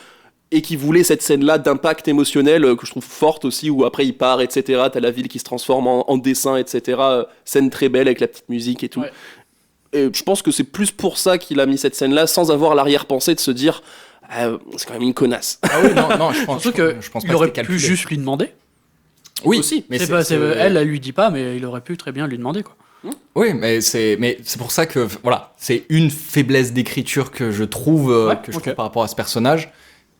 Et qui voulait cette scène-là d'impact émotionnel que je trouve forte aussi, où après il part, etc. T'as la ville qui se transforme en dessin, etc. Scène très belle avec la petite musique et tout. Ouais. Et je pense que c'est plus pour ça qu'il a mis cette scène-là, sans avoir l'arrière-pensée de se dire c'est quand même une connasse. Ah oui, non, je pense, Surtout que je pense il pas que aurait c'était pu calculé. juste lui demander. Oui, aussi. mais Elle lui dit pas, mais il aurait pu très bien lui demander quoi. Oui, mais c'est pour ça que voilà, c'est une faiblesse d'écriture que je trouve ok. par rapport à ce personnage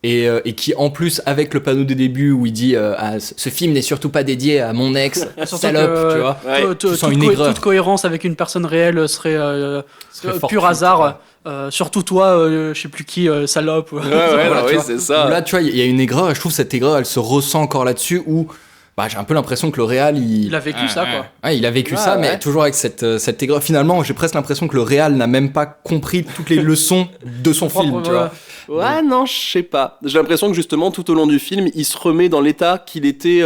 et qui en plus avec le panneau de début où il dit ce film n'est surtout pas dédié à mon ex Surtout salope, que, tu vois. Ouais, tu sens une aigreur. Toute cohérence avec une personne réelle serait Serait pur fortuite, hasard. Surtout toi, je sais plus qui, salope. Ouais, Voilà, non, tu oui, vois. c'est ça. Où là, tu vois, il y a une aigreur et je trouve que cette aigreur, elle se ressent encore là-dessus où bah, j'ai un peu l'impression que le réal, Il a vécu ça quoi. Ouais, il a vécu Ouais, ça, mais ouais. toujours avec cette aigreur. Finalement, j'ai presque l'impression que le réal n'a même pas compris toutes les leçons de son film, tu vois. Ouais, non, je sais pas. J'ai l'impression que justement, tout au long du film, il se remet dans l'état qu'il était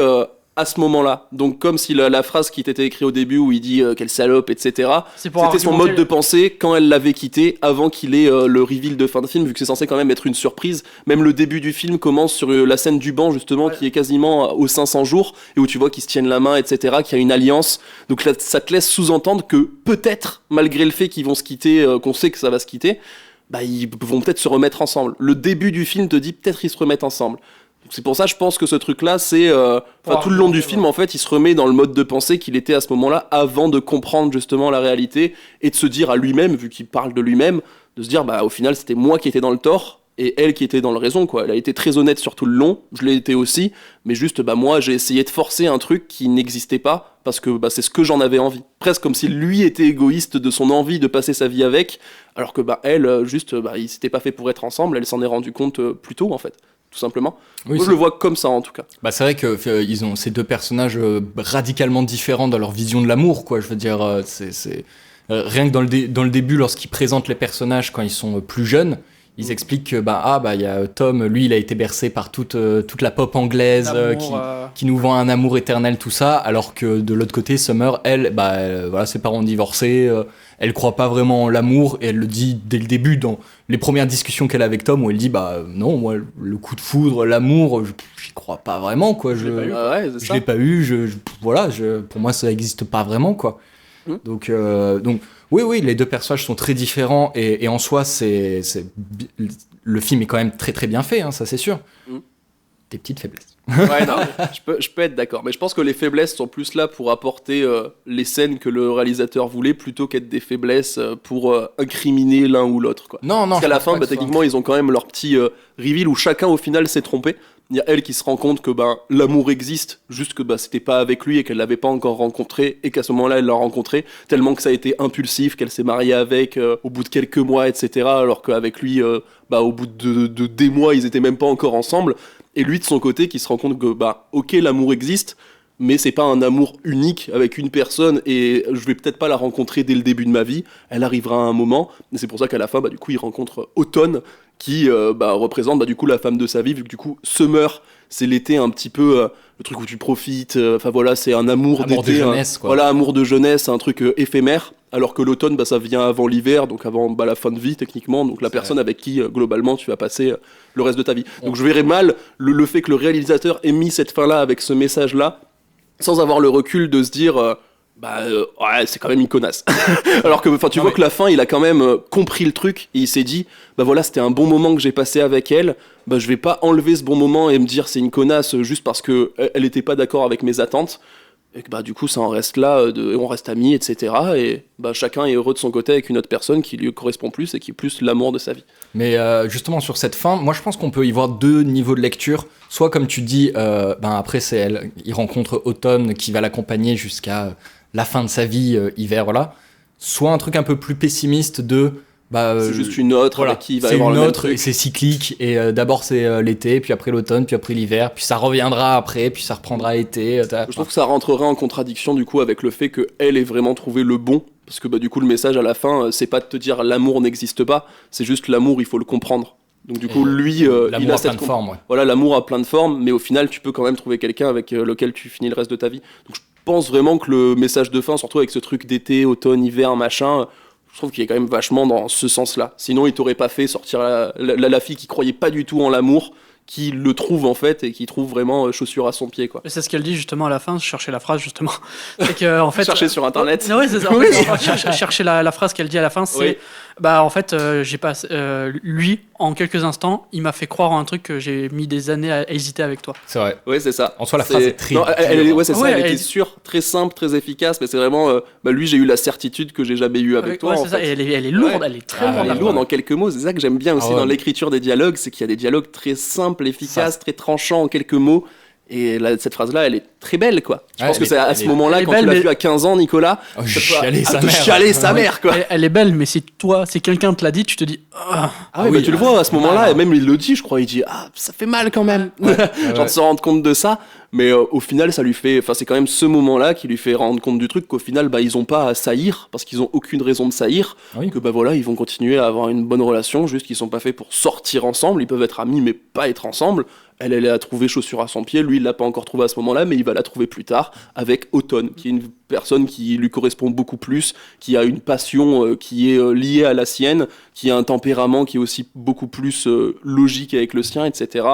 à ce moment-là. Donc, comme si la phrase qui t'était écrite au début où il dit quelle salope, etc., C'est pour c'était son argumenter- mode de pensée quand elle l'avait quitté avant qu'il ait le reveal de fin de film, vu que c'est censé quand même être une surprise. Même le début du film commence sur la scène du banc, justement, qui est quasiment aux 500 jours, et où tu vois qu'ils se tiennent la main, etc., qu'il y a une alliance. Donc là, ça te laisse sous-entendre que peut-être, malgré le fait qu'ils vont se quitter, qu'on sait que ça va se quitter, bah ils vont peut-être se remettre ensemble. Le début du film te dit peut-être ils se remettent ensemble. Donc c'est pour ça je pense que ce truc-là, c'est tout le long du film en fait, il se remet dans le mode de pensée qu'il était à ce moment-là avant de comprendre justement la réalité et de se dire à lui-même, vu qu'il parle de lui-même, de se dire bah au final c'était moi qui étais dans le tort et elle qui était dans le raison quoi. Elle a été très honnête sur tout le long, je l'ai été aussi, mais juste bah moi j'ai essayé de forcer un truc qui n'existait pas parce que bah c'est ce que j'en avais envie. Presque comme si lui était égoïste de son envie de passer sa vie avec, alors que bah elle juste bah ils s'étaient pas fait pour être ensemble, elle s'en est rendu compte plus tôt en fait, tout simplement. Oui, Moi je le vois comme ça en tout cas. Bah, c'est vrai que ils ont ces deux personnages radicalement différents dans leur vision de l'amour, quoi. Je veux dire, rien que dans le début, lorsqu'ils présentent les personnages quand ils sont plus jeunes, ils expliquent que il y a Tom, lui, il a été bercé par toute la pop anglaise L'amour, qui nous vend un amour éternel, tout ça, alors que de l'autre côté, Summer, elle, voilà, ses parents ont divorcé, elle croit pas vraiment en l'amour et elle le dit dès le début dans les premières discussions qu'elle a avec Tom où elle dit non, moi le coup de foudre, l'amour, j'y crois pas vraiment, quoi. Ouais, c'est Je ça. l'ai pas eu, pour moi ça existe pas vraiment, quoi. Donc oui, les deux personnages sont très différents et en soi le film est quand même très très bien fait, hein, ça c'est sûr. Des petites faiblesses. Ouais, non, je peux être d'accord. Mais je pense que les faiblesses sont plus là pour apporter les scènes que le réalisateur voulait plutôt qu'être des faiblesses pour incriminer l'un ou l'autre, quoi. Non, Parce qu'à la je pense fin, pas que ce soit techniquement, ils ont quand même leur petit reveal où chacun au final s'est trompé. Il y a elle qui se rend compte que l'amour existe, juste que c'était pas avec lui et qu'elle l'avait pas encore rencontré et qu'à ce moment-là elle l'a rencontré tellement que ça a été impulsif, qu'elle s'est mariée avec au bout de quelques mois, etc. Alors qu'avec lui, au bout de des mois, ils étaient même pas encore ensemble. Et lui de son côté qui se rend compte que ok l'amour existe, mais c'est pas un amour unique avec une personne et je vais peut-être pas la rencontrer dès le début de ma vie, elle arrivera à un moment, et c'est pour ça qu'à la fin du coup il rencontre Autumn qui représente du coup la femme de sa vie, vu que du coup Summer c'est l'été un petit peu le truc où tu profites, c'est un amour Amour d'été, de jeunesse, quoi. voilà, amour de jeunesse, un truc éphémère, alors que l'automne ça vient avant l'hiver, donc avant la fin de vie techniquement, donc la personne avec qui globalement tu vas passer le reste de ta vie. Donc je verrais mal le fait que le réalisateur ait mis cette fin là avec ce message là sans avoir le recul de se dire c'est quand même une connasse. Alors que tu vois que la fin il a quand même compris le truc et il s'est dit voilà, c'était un bon moment que j'ai passé avec elle, je vais pas enlever ce bon moment et me dire c'est une connasse juste parce que elle était pas d'accord avec mes attentes et que du coup ça en reste là, on reste amis, etc. Et chacun est heureux de son côté avec une autre personne qui lui correspond plus et qui est plus l'amour de sa vie. Mais justement sur cette fin, moi je pense qu'on peut y voir deux niveaux de lecture. Soit comme tu dis, après c'est elle, il rencontre Autumn qui va l'accompagner jusqu'à la fin de sa vie, hiver, voilà. Soit un truc un peu plus pessimiste de C'est juste une autre voilà, avec qui il va y c'est avoir une le même autre truc. et c'est cyclique. Et d'abord c'est l'été, puis après l'automne, puis après l'hiver, puis ça reviendra après, puis ça reprendra l'été. Je trouve que ça rentrerait en contradiction du coup avec le fait qu'elle ait vraiment trouvé le bon. Parce que du coup le message à la fin, c'est pas de te dire l'amour n'existe pas, c'est juste l'amour il faut le comprendre. Donc du coup lui, il l'amour a a plein cette de formes. Ouais. Voilà, l'amour a plein de formes, mais au final tu peux quand même trouver quelqu'un avec lequel tu finis le reste de ta vie. Donc je pense vraiment que le message de fin, surtout avec ce truc d'été, automne, hiver, machin, je trouve qu'il est quand même vachement dans ce sens-là. Sinon il t'aurait pas fait sortir la fille qui croyait pas du tout en l'amour, qui le trouve en fait et qui trouve vraiment chaussure à son pied quoi. Et c'est ce qu'elle dit justement à la fin, je cherchais la phrase justement. C'est que, en fait, Chercher sur internet. Oui, c'est ça. En fait, chercher la phrase qu'elle dit à la fin, c'est Oui. bah en fait, lui, en quelques instants, il m'a fait croire en un truc que j'ai mis des années à hésiter avec toi. C'est vrai. Ouais, c'est ça. En soi, la phrase est très Non, ouais, c'est ça. Ouais, Elle elle était est- sûre, très simple, très efficace, mais c'est vraiment. Lui, j'ai eu la certitude que j'ai jamais eu avec toi. Ouais, en c'est ça. fait. Et elle est lourde, Ouais. elle est très Ah, lourde. Elle la est ouais. lourde en quelques mots. C'est ça que j'aime bien aussi Ah ouais. dans l'écriture des dialogues, c'est qu'il y a des dialogues très simples, efficaces, très tranchants en quelques mots. Et là, cette phrase-là, elle est très belle, quoi. Je Ouais, pense que elle c'est à est- ce elle est- moment-là, elle est quand belle, tu l'as mais- vu à 15 ans, Nicolas, Oh, ça chialer peut- sa te mère. chialer sa mère, quoi. Elle est belle, mais si quelqu'un te l'a dit, tu te dis ah, Ah ouais, oui, tu le vois à ce moment-là, mal, et même il le dit, je crois, il dit ah ça fait mal quand même, Ouais. genre de se rendre compte de ça, mais au final ça lui fait, enfin c'est quand même ce moment-là qui lui fait rendre compte du truc qu'au final ils ont pas à saillir parce qu'ils ont aucune raison de saillir, Oui. que voilà ils vont continuer à avoir une bonne relation, juste qu'ils sont pas faits pour sortir ensemble, ils peuvent être amis mais pas être ensemble. Elle a trouvé chaussure à son pied, lui il l'a pas encore trouvé à ce moment-là, mais il va la trouver plus tard avec Automne, qui est une personne qui lui correspond beaucoup plus, qui a une passion qui est liée à la sienne, qui a un tempérament qui est aussi beaucoup plus logique avec le sien, etc.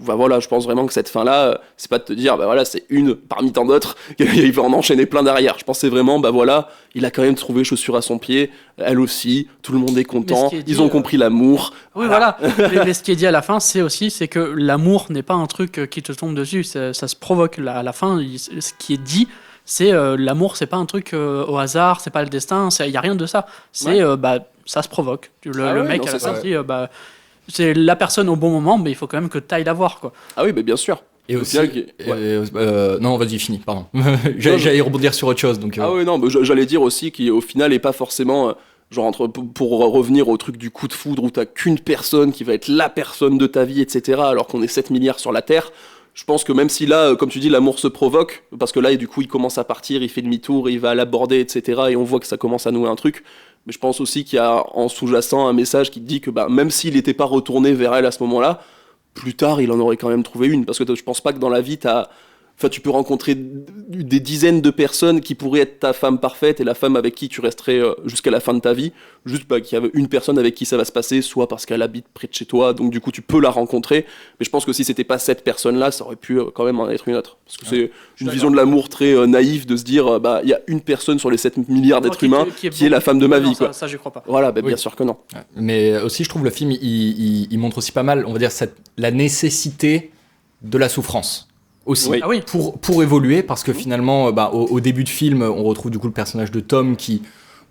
Voilà, je pense vraiment que cette fin-là, c'est pas de te dire, voilà, c'est une parmi tant d'autres, il va en enchaîner plein derrière. Je pense que c'est vraiment, voilà, il a quand même trouvé chaussure à son pied, elle aussi, tout le monde est content, qui est dit, ils ont compris l'amour. oui, voilà. Mais ce qui est dit à la fin, c'est que l'amour n'est pas un truc qui te tombe dessus, ça se provoque. À la fin, ce qui est dit, c'est l'amour, c'est pas un truc au hasard, c'est pas le destin, il y a rien de ça. C'est ça se provoque. Le mec non, à la c'est ça, fin dit c'est la personne au bon moment, mais il faut quand même que t'ailles la voir, quoi. Ah oui, mais bien sûr. Et Au aussi, final, non, vas-y, finis, pardon. J'allais rebondir sur autre chose, donc. Ah oui, non, mais j'allais dire aussi qu'au final, n'est pas forcément. Pour revenir au truc du coup de foudre où t'as qu'une personne qui va être la personne de ta vie, etc., alors qu'on est 7 milliards sur la Terre, je pense que même si là, comme tu dis, l'amour se provoque, parce que là, du coup, il commence à partir, il fait demi-tour, il va l'aborder, etc., et on voit que ça commence à nouer un truc, mais je pense aussi qu'il y a en sous-jacent un message qui te dit que même s'il n'était pas retourné vers elle à ce moment-là, plus tard, il en aurait quand même trouvé une, parce que je pense pas que dans la vie, tu peux rencontrer des dizaines de personnes qui pourraient être ta femme parfaite et la femme avec qui tu resterais jusqu'à la fin de ta vie. Juste qu'il y a une personne avec qui ça va se passer, soit parce qu'elle habite près de chez toi, donc du coup tu peux la rencontrer. Mais je pense que si c'était pas cette personne-là, ça aurait pu quand même en être une autre. Parce que c'est une vision de l'amour très naïve de se dire, il y a une personne sur les 7 milliards d'êtres humains qui est la femme de ma vie. Quoi. Ça, j'y crois pas. Voilà, Oui. bien sûr que non. Mais aussi, je trouve le film, il montre aussi pas mal, on va dire, la nécessité de la souffrance. Aussi, Oui. Ah oui. pour évoluer, parce que finalement, au début de film, on retrouve du coup le personnage de Tom qui,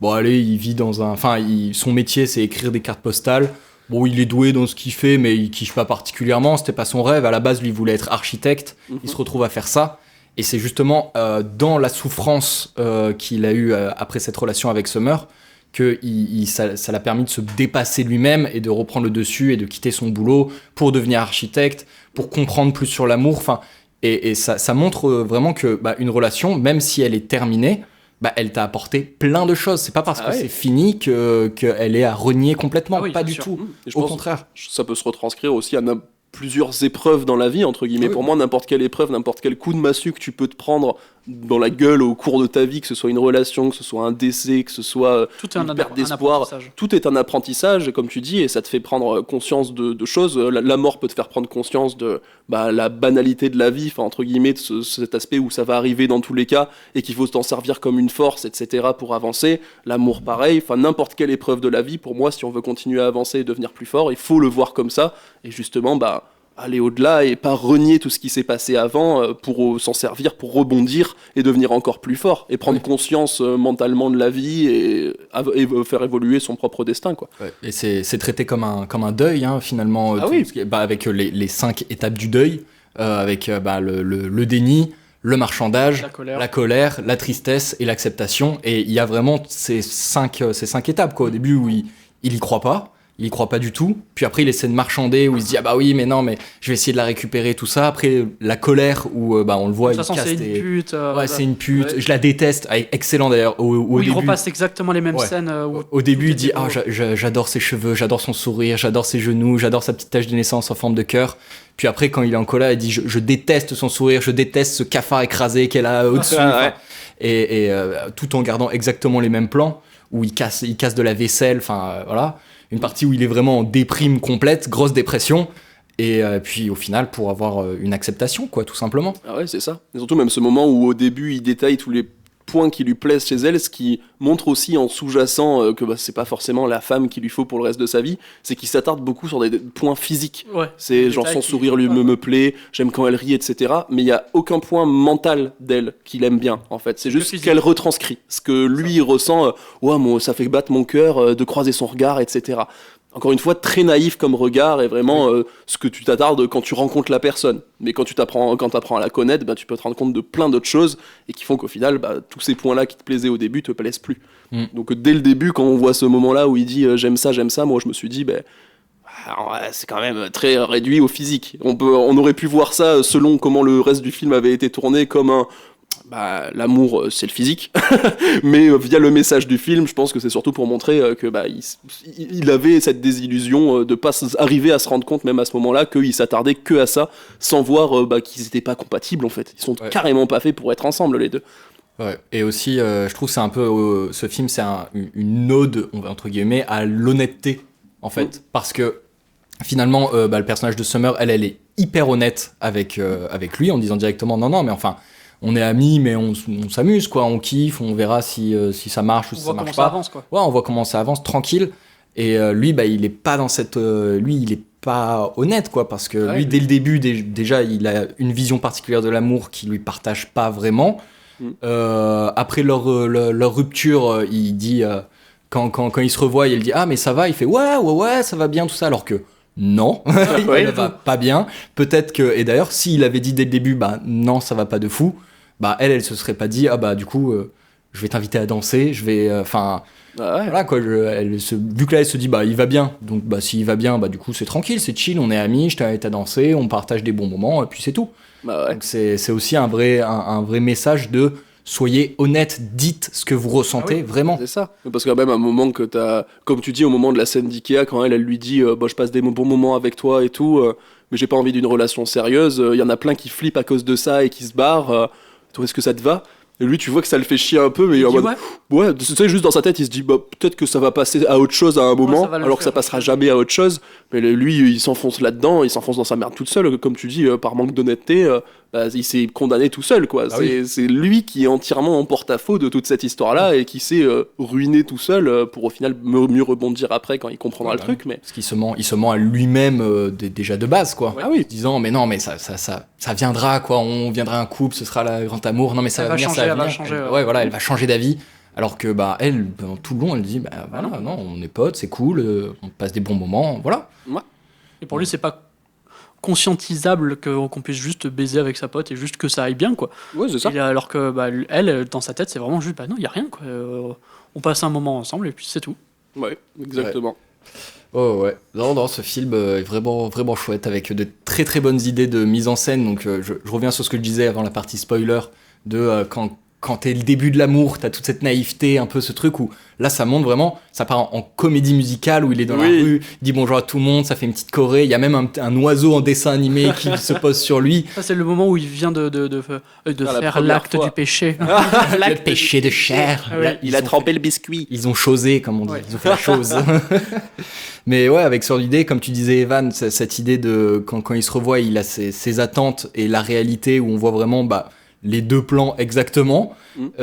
il vit dans un... Enfin, son métier, c'est écrire des cartes postales. Bon, il est doué dans ce qu'il fait, mais il kiffe pas particulièrement, c'était pas son rêve. À la base, lui, il voulait être architecte, il se retrouve à faire ça. Et c'est justement dans la souffrance qu'il a eue après cette relation avec Summer que ça l'a permis de se dépasser lui-même et de reprendre le dessus et de quitter son boulot pour devenir architecte, pour comprendre plus sur l'amour. Enfin, et ça montre vraiment que une relation, même si elle est terminée, elle t'a apporté plein de choses. C'est pas parce que ouais. c'est fini qu'elle est à renier complètement. Ah oui, pas bien du sûr. tout. Et je Au pense- contraire. Ça peut se retranscrire aussi à plusieurs épreuves dans la vie, entre guillemets. Oui. Pour moi, n'importe quelle épreuve, n'importe quel coup de massue que tu peux te prendre dans la gueule au cours de ta vie, que ce soit une relation, que ce soit un décès, que ce soit Tout est une perte un d'espoir, apprentissage. tout est un apprentissage, comme tu dis, et ça te fait prendre conscience de choses. La mort peut te faire prendre conscience de la banalité de la vie, enfin, entre guillemets, de cet aspect où ça va arriver dans tous les cas, et qu'il faut t'en servir comme une force, etc., pour avancer. L'amour, pareil, enfin, n'importe quelle épreuve de la vie, pour moi, si on veut continuer à avancer et devenir plus fort, il faut le voir comme ça, et justement, aller au-delà et pas renier tout ce qui s'est passé avant pour s'en servir, pour rebondir et devenir encore plus fort et prendre conscience mentalement de la vie et faire évoluer son propre destin, quoi. Ouais. Et c'est traité comme un deuil, hein, finalement, Ah oui. ce qui est- avec les 5 étapes du deuil, avec le déni, le marchandage, La colère. la tristesse et l'acceptation. Et il y a vraiment ces cinq étapes, quoi. Au début, où il y croit pas. Il y croit pas du tout. Puis après, il essaie de marchander où il se dit ah bah oui, mais non, mais je vais essayer de la récupérer, tout ça. Après, la colère où on le voit, De toute façon, c'est une pute. Ouais, c'est une pute. Je la déteste. Ah, excellent d'ailleurs. Au Il début, repasse exactement les mêmes Ouais. scènes. au début, il tout dit était ah beau. j'adore ses cheveux, j'adore son sourire, j'adore ses genoux, j'adore sa petite tache de naissance en forme de cœur. Puis après, quand il est en colère, il dit je déteste son sourire, je déteste ce cafard écrasé qu'elle a au-dessus. Ah, Enfin, ouais. et tout en gardant exactement les mêmes plans où il casse de la vaisselle. Enfin voilà, une partie où il est vraiment en déprime complète, grosse dépression. Et puis au final, pour avoir une acceptation, quoi, tout simplement. Ah ouais, c'est ça. Et surtout même ce moment où au début il détaille tous les points qui lui plaisent chez elle, ce qui montre aussi en sous-jacent que c'est pas forcément la femme qu'il lui faut pour le reste de sa vie, c'est qu'il s'attarde beaucoup sur des points physiques. Ouais. C'est Des genre détails son qui- sourire lui me plaît, j'aime quand elle rit, etc. Mais il y a aucun point mental d'elle qu'il aime bien, en fait. C'est juste ce physique. qu'elle retranscrit, ce que lui il ressent. Ouais, ça fait battre mon cœur de croiser son regard, etc. Encore une fois, très naïf comme regard et vraiment ce que tu t'attardes quand tu rencontres la personne. Mais quand tu apprends à la connaître, tu peux te rendre compte de plein d'autres choses et qui font qu'au final, tous ces points-là qui te plaisaient au début te plaisent plus. Mm. Donc dès le début, quand on voit ce moment-là où il dit j'aime ça, moi je me suis dit c'est quand même très réduit au physique. On aurait pu voir ça selon comment le reste du film avait été tourné comme l'amour c'est le physique, mais via le message du film, je pense que c'est surtout pour montrer il avait cette désillusion de pas arriver à se rendre compte même à ce moment-là qu'il s'attardait que à ça, sans voir qu'ils étaient pas compatibles en fait. Ils sont carrément pas faits pour être ensemble les deux. Ouais. Et aussi, je trouve que c'est un peu ce film, c'est une ode entre guillemets à l'honnêteté en fait, parce que finalement, le personnage de Summer, elle est hyper honnête avec lui en disant directement non, mais enfin. On est amis, mais on s'amuse, quoi. On kiffe, on verra si ça marche ou si ça marche pas. Ça avance, quoi. Ouais, on voit comment ça avance, tranquille. Et lui, il est pas dans cette. Lui, il est pas honnête, quoi, parce que lui, dès le début, déjà, il a une vision particulière de l'amour qu'il lui partage pas vraiment. Après leur rupture, il dit quand il se revoit, il dit ah mais ça va, il fait ouais, ça va bien tout ça, alors que. Non, il ne va pas bien. Peut-être que, et d'ailleurs, s'il avait dit dès le début, non, ça va pas de fou, elle se serait pas dit, du coup, je vais t'inviter à danser, je vais, voilà quoi. Vu que là, elle se dit, il va bien, donc s'il va bien, du coup, c'est tranquille, c'est chill, on est amis, je t'invite à danser, on partage des bons moments, et puis c'est tout. Donc c'est aussi un vrai message de. Soyez honnête, dites ce que vous ressentez vraiment. C'est ça. Parce que même à un moment que t'as, comme tu dis, au moment de la scène d'Ikea, quand elle lui dit je passe des bons moments avec toi et tout, mais j'ai pas envie d'une relation sérieuse, il y en a plein qui flippent à cause de ça et qui se barrent. Toi, est-ce que ça te va ? Et lui, tu vois que ça le fait chier un peu, mais il est en mode ouais, tu sais, juste dans sa tête, il se dit peut-être que ça va passer à autre chose à un moment, alors que ça passera jamais à autre chose. Mais lui, il s'enfonce là-dedans, il s'enfonce dans sa merde toute seule, comme tu dis, par manque d'honnêteté. Il s'est condamné tout seul, quoi. C'est lui qui est entièrement en porte-à-faux de toute cette histoire-là et qui s'est ruiné tout seul pour au final mieux rebondir après quand il comprendra le truc. Mais parce qu'il se ment à lui-même déjà de base, quoi. Disant mais non, mais ça viendra, quoi. On viendra un couple, ce sera le grand amour. Non mais ça va venir, ça va changer. Elle va changer d'avis. Alors que elle, pendant tout le long, elle dit non, on est potes, c'est cool, on passe des bons moments, voilà. Et pour lui, c'est pas conscientisable qu'on puisse juste baiser avec sa pote et juste que ça aille bien, quoi. Ouais, c'est ça. Alors que elle, dans sa tête, c'est vraiment juste non, il y a rien, quoi. On passe un moment ensemble et puis c'est tout. Ouais, exactement. Oh ouais, non, ce film est vraiment, vraiment chouette avec de très très bonnes idées de mise en scène. Donc je reviens sur ce que je disais avant la partie spoiler de quand t'es le début de l'amour, t'as toute cette naïveté, un peu ce truc où là ça montre vraiment, ça part en comédie musicale où il est dans la rue, il dit bonjour à tout le monde, ça fait une petite choré, il y a même un oiseau en dessin animé qui se pose sur lui. Ça c'est le moment où il vient de faire l'acte du péché. L'acte péché de chair. Il a trempé le biscuit. Ils ont chosé, comme on dit, ils ont fait la chose. Mais ouais, avec sur l'idée, comme tu disais Evan, cette idée de quand il se revoit, il a ses attentes et la réalité où on voit vraiment les deux plans exactement. Il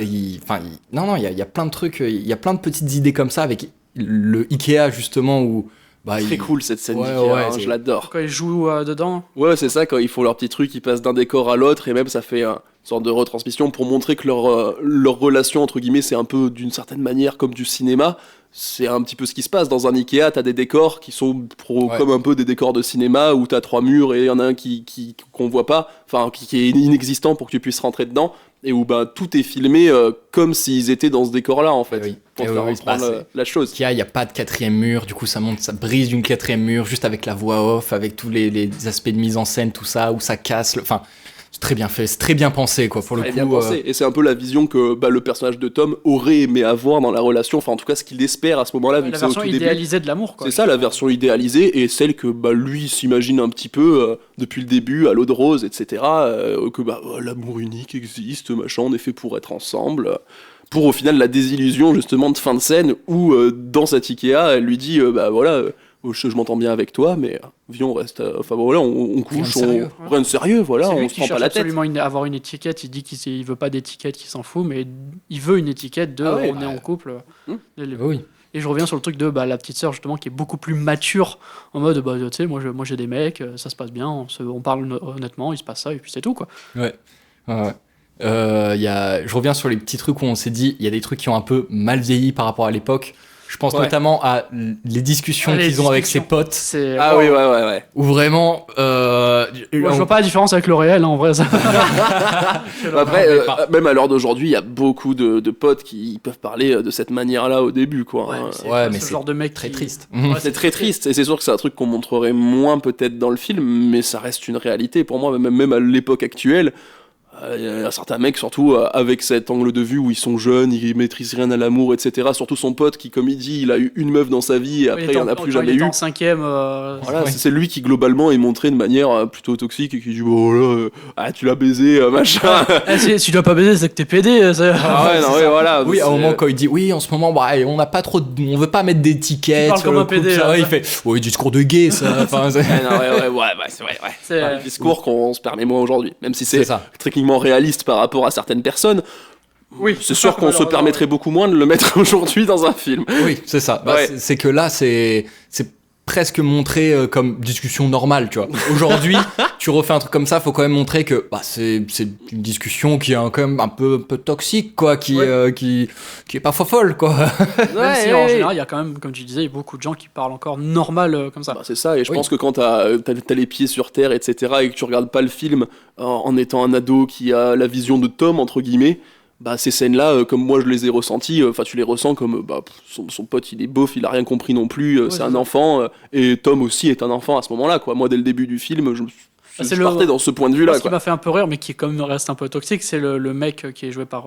y a plein de trucs, il y a plein de petites idées comme ça avec le Ikea justement où très cool cette scène d'Ikea, je l'adore. Quand ils jouent dedans. Ouais, c'est ça, quand ils font leur petit truc, ils passent d'un décor à l'autre et même ça fait sorte de retransmission pour montrer que leur relation, entre guillemets, c'est un peu d'une certaine manière comme du cinéma. C'est un petit peu ce qui se passe dans un Ikea, t'as des décors qui sont comme un peu des décors de cinéma où t'as 3 murs et il y en a un qu'on voit pas, enfin qui est inexistant pour que tu puisses rentrer dedans et où tout est filmé comme s'ils étaient dans ce décor-là en fait, pour faire reprendre la chose. Il y a pas de 4e mur, du coup ça brise d'une 4e mur juste avec la voix off, avec tous les aspects de mise en scène, tout ça, où ça casse, enfin... C'est très bien fait, c'est très bien pensé quoi pour le coup. Bien pensé. Et c'est un peu la vision que le personnage de Tom aurait aimé avoir dans la relation, enfin en tout cas ce qu'il espère à ce moment-là, vu que c'est au tout début. La version idéalisée de l'amour quoi. C'est ça la version idéalisée et celle que lui s'imagine un petit peu depuis le début à l'eau de rose, etc. Que l'amour unique existe, machin, on est fait pour être ensemble. Pour au final la désillusion justement de fin de scène où dans cet Ikea elle lui dit je m'entends bien avec toi, mais viens, on reste. Enfin voilà, on couche, rien de sérieux, voilà, on se prend pas la tête. Absolument avoir une étiquette. Il dit qu'il veut pas d'étiquette, qu'il s'en fout, mais il veut une étiquette de on est en couple. Oui. Et je reviens sur le truc de la petite sœur justement qui est beaucoup plus mature en mode tu sais moi j'ai des mecs, ça se passe bien, on parle honnêtement, il se passe ça et puis c'est tout quoi. Ouais. Je reviens sur les petits trucs où on s'est dit il y a des trucs qui ont un peu mal vieilli par rapport à l'époque. Je pense notamment à les discussions qu'ils ont avec ses potes. Oui. Où vraiment... Moi, je vois pas la différence avec le réel, en vrai. Ça. Après, même à l'heure d'aujourd'hui, il y a beaucoup de potes qui peuvent parler de cette manière-là au début, quoi. Mais c'est genre de mec très triste. C'est très triste, et c'est sûr que c'est un truc qu'on montrerait moins peut-être dans le film, mais ça reste une réalité. Pour moi, même à l'époque actuelle, il y a certains mecs, surtout avec cet angle de vue où ils sont jeunes, ils maîtrisent rien à l'amour, etc. Surtout son pote qui, comme il dit, il a eu une meuf dans sa vie et après il en a plus jamais eu. En 5e. Voilà, c'est lui qui globalement est montré de manière plutôt toxique et qui dit tu l'as baisé, machin. Si tu dois pas baiser, c'est que t'es pédé. Voilà. Oui, à un moment quand il dit oui, en ce moment, on n'a pas trop, on veut pas mettre d'étiquettes. Il parle comme un pédé. Il fait discours de gay, ça. C'est vrai. C'est un discours qu'on se permet moins aujourd'hui, même si c'est techniquement réaliste par rapport à certaines personnes. Oui, c'est sûr qu'on se permettrait beaucoup moins de le mettre aujourd'hui dans un film. Oui, c'est ça. C'est que là, c'est presque montré comme discussion normale, tu vois. Aujourd'hui, tu refais un truc comme ça, faut quand même montrer que c'est une discussion qui est quand même un peu toxique, quoi, qui est pas folle, quoi. Même si en général, il y a quand même, comme tu disais, beaucoup de gens qui parlent encore normal comme ça. C'est ça, et je pense que quand t'as les pieds sur terre, etc., et que tu regardes pas le film en étant un ado qui a la vision de Tom, entre guillemets, ces scènes-là, comme moi je les ai ressenties, tu les ressens comme son pote il est beauf, il a rien compris non plus, c'est un enfant, et Tom aussi est un enfant à ce moment-là, quoi. Moi dès le début du film, je partais dans ce point de vue-là. Ce qui m'a fait un peu rire, mais qui quand même reste un peu toxique, c'est le mec qui est joué par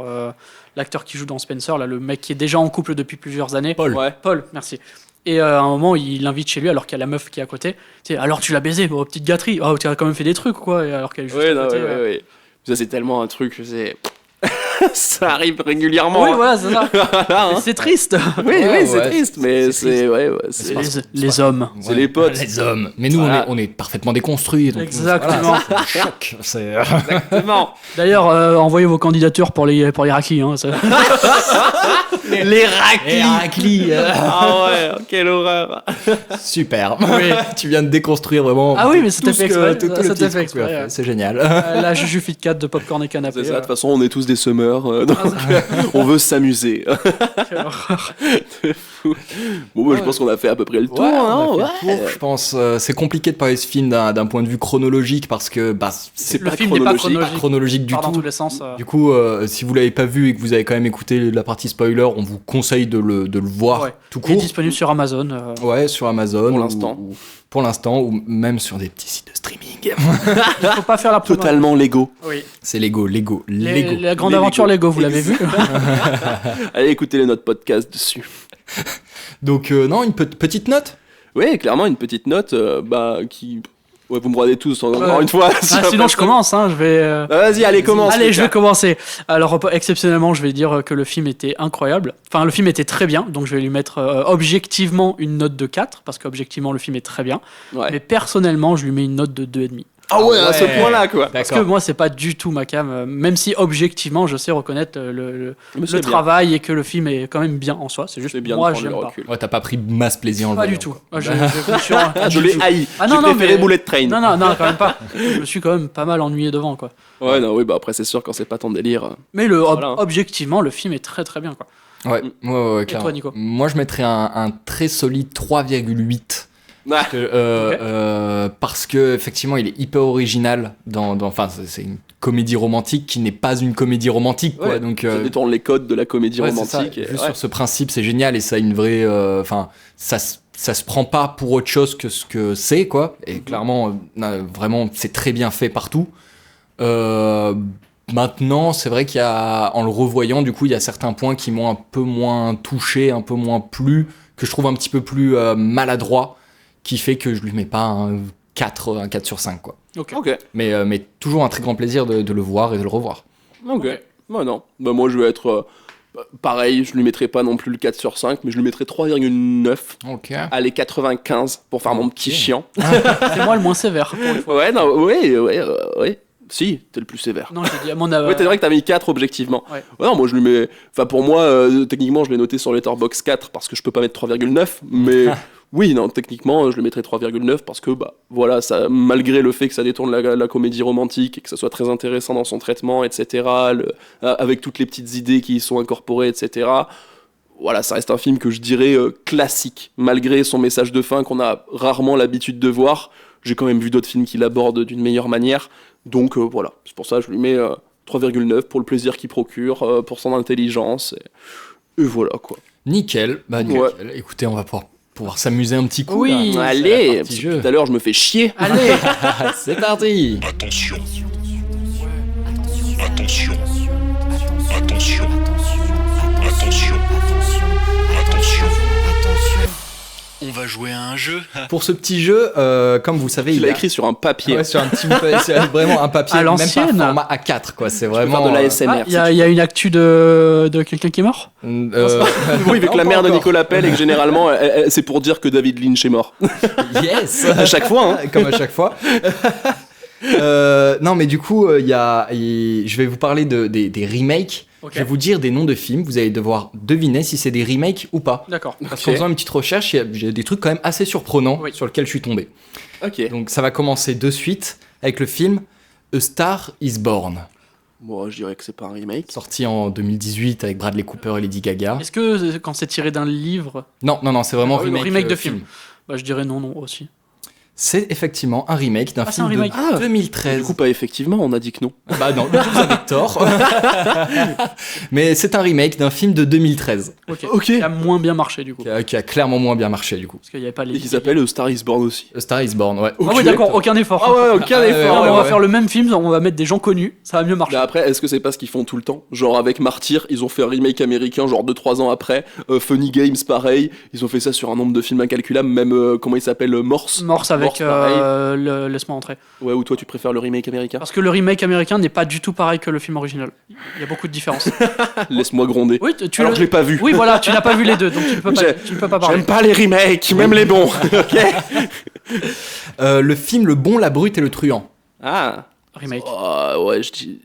l'acteur qui joue dans Spencer, là, le mec qui est déjà en couple depuis plusieurs années. Paul, merci. Et à un moment, il l'invite chez lui alors qu'il y a la meuf qui est à côté. Alors tu l'as baisé, petite gâterie. Tu as quand même fait des trucs, quoi. Et alors qu'elle est juste à côté. Oui. Ça c'est tellement un truc, ça arrive régulièrement. Oui, voilà, c'est ça. C'est triste. Oui, c'est triste, mais c'est les hommes. C'est les potes. Les hommes. Mais nous, on est parfètement déconstruits. Donc exactement. C'est un choc. Exactement. D'ailleurs, envoyez vos candidatures pour les raclis. Les raclis. Ah ouais, quelle horreur. Super. Oui. Tu viens de déconstruire vraiment. Ah oui, mais c'était fait exprès. C'est génial. La Juju Fit 4 de Popcorn et Canapé. C'est ça, de toute façon, on est tous des semeurs, donc on veut s'amuser. Quelle horreur. Bon, je pense qu'on a fait à peu près le tour. Je pense c'est compliqué de parler de ce film d'un point de vue chronologique parce que le film n'est pas chronologique du tout. Dans tous les sens. Du coup, si vous l'avez pas vu et que vous avez quand même écouté la partie spoiler, on vous conseille de le voir tout court. Il est disponible sur Amazon. Ouais, sur Amazon. Pour l'instant. Ou même sur des petits sites de streaming. Il faut pas faire la promo. Totalement Lego. Oui. C'est Lego. La grande aventure Lego, vous l'avez vu. Allez écouter notre podcast dessus. Donc non, une petite note. Oui, clairement une petite note qui... Ouais, vous me regardez tous encore une fois. Sinon, je commence. Je vais. Vas-y, allez, commence. Allez, je vais commencer. Alors, exceptionnellement, je vais dire que le film était incroyable. Enfin, le film était très bien, donc je vais lui mettre objectivement une note de 4, parce qu'objectivement, le film est très bien. Ouais. Mais personnellement, je lui mets une note de 2,5. Ah ouais, à ce ouais. point-là, quoi. Parce que D'accord. moi, c'est pas du tout ma cam, même si objectivement, je sais reconnaître Mais le c'est bien. travail et que le film est quand même bien en soi. C'est juste C'est bien moi, de prendre j'aime le pas. recul. Ouais, t'as pas pris masse plaisir en le Pas voyant, du tout. quoi. Ah, je me suis- Ah, je du l'ai tout. haï. Ah J'ai non, non, préféré mais- Bullet Train. Non, quand même pas. Je me suis quand même pas mal ennuyé devant, quoi. Ouais, non, oui, bah après, c'est sûr, quand c'est pas ton délire. Mais Voilà. objectivement, le film est très très bien, quoi. Ouais, ouais, clairement. toi, Nico? Moi, je mettrais un très solide 3,8. Ah, Parce que effectivement, il est hyper original. Enfin, c'est une comédie romantique qui n'est pas une comédie romantique, quoi. ouais, Donc, ça détourne les codes de la comédie ouais, c'est ça. romantique. Et, Juste ouais. sur ce principe, c'est génial et ça a une vraie. Enfin, ça se prend pas pour autre chose que ce que c'est, quoi. Et clairement, vraiment, c'est très bien fait partout. Maintenant, c'est vrai en le revoyant, du coup, il y a certains points qui m'ont un peu moins touché, un peu moins plu, que je trouve un petit peu plus maladroit, qui fait que je lui mets pas un 4 sur 5, quoi. Ok. Ok, Mais toujours un très grand plaisir de le voir et de le revoir. ok. Ok. Bah non. Bah moi, je vais être pareil, je lui mettrai pas non plus le 4 sur 5, mais je lui mettrai 3,9. Ok. Allez, 95 pour faire mon petit Ok. chiant. C'est moi le moins sévère. Pour une fois. Ouais, non, ouais. Si, t'es le plus sévère. Non, j'ai dit à mon Ouais, t'es vrai que t'as mis 4 objectivement. Ouais. Non, moi je lui mets. Enfin, pour moi, techniquement, je l'ai noté sur Letterboxd 4 parce que je peux pas mettre 3,9. Mais oui, non, techniquement, je le mettrais 3,9 parce que, bah, voilà, ça, malgré le fait que ça détourne la comédie romantique et que ça soit très intéressant dans son traitement, etc., avec toutes les petites idées qui y sont incorporées, etc., voilà, ça reste un film que je dirais classique. Malgré son message de fin qu'on a rarement l'habitude de voir, j'ai quand même vu d'autres films qui l'abordent d'une meilleure manière. Donc voilà, c'est pour ça que je lui mets 3,9 pour le plaisir qu'il procure, pour son intelligence. Et voilà quoi. Nickel. Bah, nickel. Ouais. Écoutez, on va pouvoir s'amuser un petit coup. Oui. là. Allez, C'est la parce partie que jeu. tout à l'heure je me fais chier. Allez. C'est parti. Attention. Attention. Attention. Attention. Attention. On va jouer à un jeu. Pour ce petit jeu, comme vous savez, Il il l'a y a... écrit sur un papier. Ouais, sur un petit, c'est vraiment un papier, À même pas l'ancienne. format A4, quoi. C'est Je peux vraiment faire de Ah, l'ASMR. Il y a une actu de quelqu'un qui est mort. Oui, vu que la non, mère pas de encore. Nicolas appelle et que généralement, c'est pour dire que David Lynch est mort. Yes. À chaque fois, hein. Comme à chaque fois. Non, mais du coup, je vais vous parler des remakes. Ok. Je vais vous dire des noms de films. Vous allez devoir deviner si c'est des remakes ou pas. D'accord. Parce Ok. qu'en faisant une petite recherche, j'ai des trucs quand même assez surprenants Oui. sur lesquels je suis tombé. Ok. Donc ça va commencer de suite avec le film A Star is Born, Moi, je dirais que c'est pas un remake. sorti en 2018 avec Bradley Cooper et Lady Gaga. Est-ce que quand c'est tiré d'un livre, Non, c'est vraiment Ah oui, le remake, remake de film. bah, je dirais non aussi. C'est effectivement un remake d'un Ah, c'est un film remake. de Ah. 2013. Du coup, pas effectivement, on a dit que non. Bah non, vous avez tort. Mais c'est un remake d'un film de 2013 Ok. Ok. Qui a moins bien marché du coup. qui a clairement moins bien marché du coup. Parce qu'il n'y avait pas les. Et qui s'appelle Star is Born aussi. A Star is Born, ouais. Ah oui, d'accord, aucun effort. Ah ouais, aucun Ah ouais, effort. Non, ouais, on va ouais. faire le même film, on va mettre des gens connus, ça va mieux marcher. Mais après, est-ce que c'est pas ce qu'ils font tout le temps? Genre avec Martyr, ils ont fait un remake américain, genre 2-3 ans après. Funny Games, pareil. Ils ont fait ça sur un nombre de films incalculable. Même, comment il s'appelle, Morse. Morse avec pareil. Laisse-moi entrer. Ouais, ou toi, tu préfères le remake américain? Parce que le remake américain n'est pas du tout pareil que le film original. Il y a beaucoup de différences. Laisse-moi gronder. Oui, tu Alors que je l'ai pas vu. Oui, voilà, tu n'as pas vu les deux, donc J'ai- tu ne peux pas parler. J'aime pas les remakes, même les bons. Ok. Le film Le Bon, la Brute et le Truand. Ah. Remake. Oh, ouais, je dis.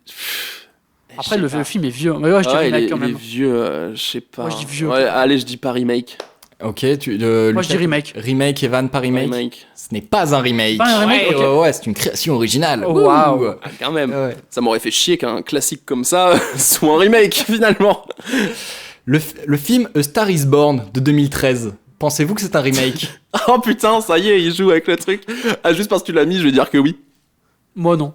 Après, le film est vieux. Mais ouais, je dis Ah, il remake est, quand il est même. vieux, je sais pas. Moi, je dis vieux. Ouais, allez, je dis pas remake. Ok, Moi, je dis remake. Remake, Evan, pas remake. Remake. Ce n'est pas un remake. Pas un remake, Ouais, ok. ouais, c'est une création originale. Oh, waouh. Ouh. Ah, quand même. Ouais. Ça m'aurait fait chier qu'un classique comme ça soit un remake, finalement. Le film A Star is Born de 2013. Pensez-vous que c'est un remake? Oh putain, ça y est, il joue avec le truc. Ah, juste parce que tu l'as mis, je vais dire que oui. Moi, non.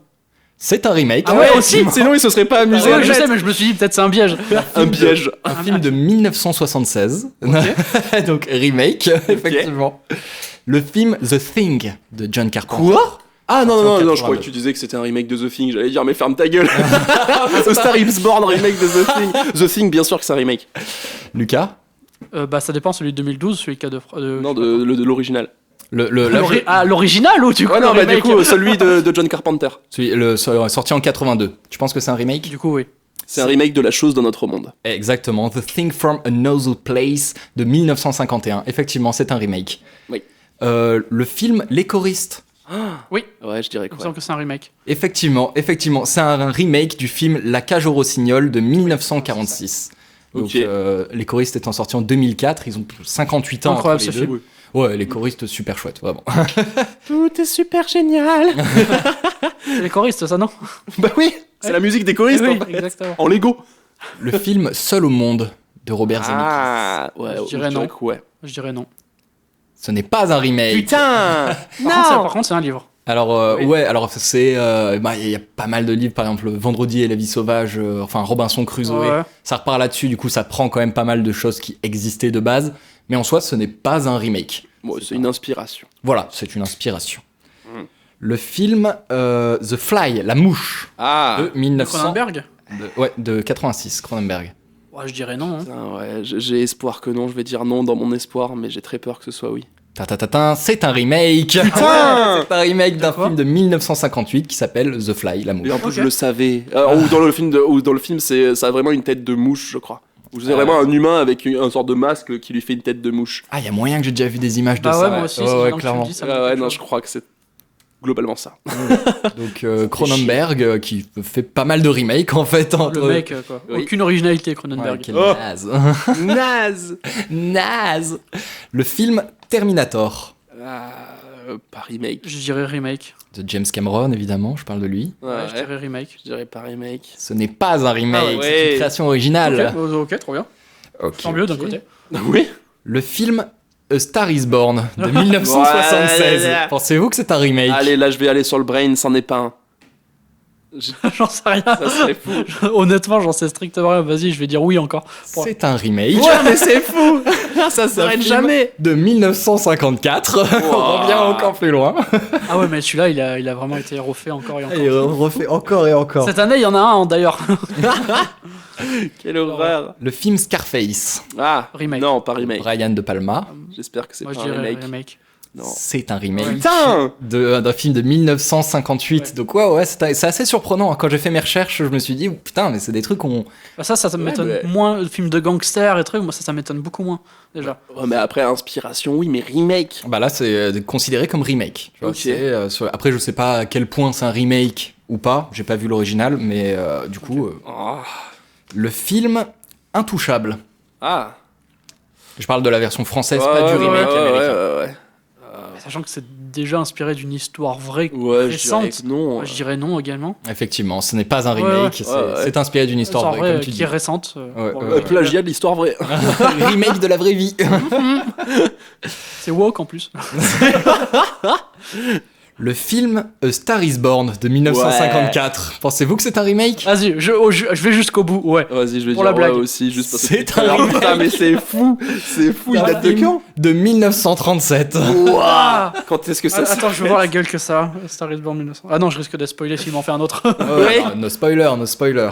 C'est un remake. Ah ouais, aussi. Sinon, il se serait pas amusé. à Ouais, je le sais, mettre. mais je me suis dit, peut-être c'est un piège. Un piège. Un film de 1976. Donc remake, effectivement. Le film The Thing de John Carpenter. Quoi? Ah non, non, non, non, je 82. croyais que tu disais que c'était un remake de The Thing. J'allais dire, mais ferme ta gueule. The Star is Born, remake de The Thing. The Thing, bien sûr que c'est un remake. Lucas? Bah, ça dépend, celui de 2012, celui qui a de. Non, de l'original. L'original ou tu Ouais, crois non, le bah du remake coup, celui de John Carpenter. Sorti en 82. Tu penses que c'est un remake? Du coup, oui. C'est un remake de La chose dans notre monde. Exactement. The Thing from Another Place de 1951. Effectivement, c'est un remake. Oui. Le film Les choristes. Oui, Ouais, je dirais il me quoi. semble que c'est un remake. Effectivement, c'est un remake du film La Cage aux Rossignols de 1946. Donc, Ok. les choristes étant sortis en 2004, ils ont 58 ans Incroyable, entre les ce deux. film. Ouais, les choristes super chouettes, vraiment. Tout est super génial. C'est les choristes, ça, non? Bah oui, c'est la musique des choristes. Oui, en fait. exactement. En Lego. Le film Seul au monde de Robert Zemeckis. Ah, ouais, Je dirais non. que ouais. Je dirais non. Ce n'est pas un remake. Putain. Par contre, c'est un livre. Alors Oui. ouais, alors c'est il y a pas mal de livres, par exemple Vendredi et la vie sauvage, enfin Robinson Crusoe. Ouais. Ça repart là-dessus, du coup ça prend quand même pas mal de choses qui existaient de base, mais en soi ce n'est pas un remake. Bon, c'est une inspiration. Voilà, c'est une inspiration. Mm. Le film The Fly, la mouche Ah. de 1900 Cronenberg? de 86, Cronenberg. Ouais, je dirais non. Hein. Putain, ouais, j'ai espoir que non. Je vais dire non dans mon espoir, mais j'ai très peur que ce soit oui. C'est un remake. Putain. C'est un remake d'un Quoi film de 1958 qui s'appelle The Fly, la mouche. Et en plus, Ok. je le savais. Ou dans le film, ça a vraiment une tête de mouche, je crois. Ou c'est Ah vraiment un humain avec un sorte de masque qui lui fait une tête de mouche. Ah, il y a moyen que j'ai déjà vu des images de Bah ça. ouais, moi aussi, c'est ouais, maintenant que tu me clairement. dis, ça me dit Ouais, quelque non, chose. je crois que c'est globalement ça. Donc Cronenberg qui fait pas mal de remakes en fait entre Le mec, quoi. Oui. Aucune originalité, Ouais, Cronenberg. quel Oh. naze. Naze. Naze. Le film Terminator Pas remake. Je dirais remake. de James Cameron évidemment, je parle de lui. Ouais, Ouais, je dirais remake. je dirais pas remake. Ce n'est pas un remake, Ah ouais. c'est une création originale. Ok, trop bien. Ok, Tant mieux d'un ok. côté. Oui. Le film A Star Is Born de 1976. Ouais. Pensez-vous que c'est un remake? Allez, là, je vais aller sur le brain, c'en est pas un. J'en sais rien. Ça serait fou. Honnêtement, j'en sais strictement rien. Vas-y, je vais dire oui encore. C'est un remake. Ouais, mais c'est fou. Ça Un s'arrête film jamais. de 1954. On revient encore plus loin. Ah ouais, mais celui-là, il a vraiment été refait encore et encore. Et on refait encore et encore. Cette année, il y en a un d'ailleurs. Quelle horreur. Le film Scarface, Ah, Remake. non, pas remake. Brian De Palma. J'espère que c'est Moi, pas je un dirais remake. remake. Non. C'est un remake. Putain. D'un film de 1958. Ouais. Donc ouais, c'est assez surprenant. Quand j'ai fait mes recherches, je me suis dit, putain, mais c'est des trucs qu'on... Bah ça m'étonne mais- moins. Le film de gangster et trucs, moi, ça m'étonne beaucoup moins, déjà. Ouais, mais après, inspiration, oui, mais remake. Bah là, c'est considéré comme remake. Tu vois, Ok. après, je sais pas à quel point c'est un remake ou pas. J'ai pas vu l'original, mais du coup, Ah. le film Intouchable. Ah. Je parle de la version française, Ouais, pas du ouais, remake ouais, américain. ouais. Sachant que c'est déjà inspiré d'une histoire vraie Ouais, je récente. dirais que non. Moi, je dirais non également. Effectivement, ce n'est pas un Ouais, remake. ouais. c'est Ouais, ouais. c'est inspiré d'une histoire Histoire vraie, vraie comme tu qui dis. est récente. Ouais, bon, ouais. Plagiat de l'histoire vraie. Remake de la vraie vie. C'est woke en plus. Le film A Star Is Born de 1954. Pensez-vous que c'est un remake? Vas-y, je vais jusqu'au bout. Ouais. Vas-y, je vais Pour dire la blague. ouais aussi, juste parce que C'est un Ah, remake. putain, mais c'est fou. C'est fou, il Un date de film quand De 1937. Ouah. Quand est-ce que ça Attends, je veux voir la gueule que ça. Star is Born 1900. Ah non, je risque de spoiler s'il m'en fait un autre. Ouais, no spoiler, no spoiler.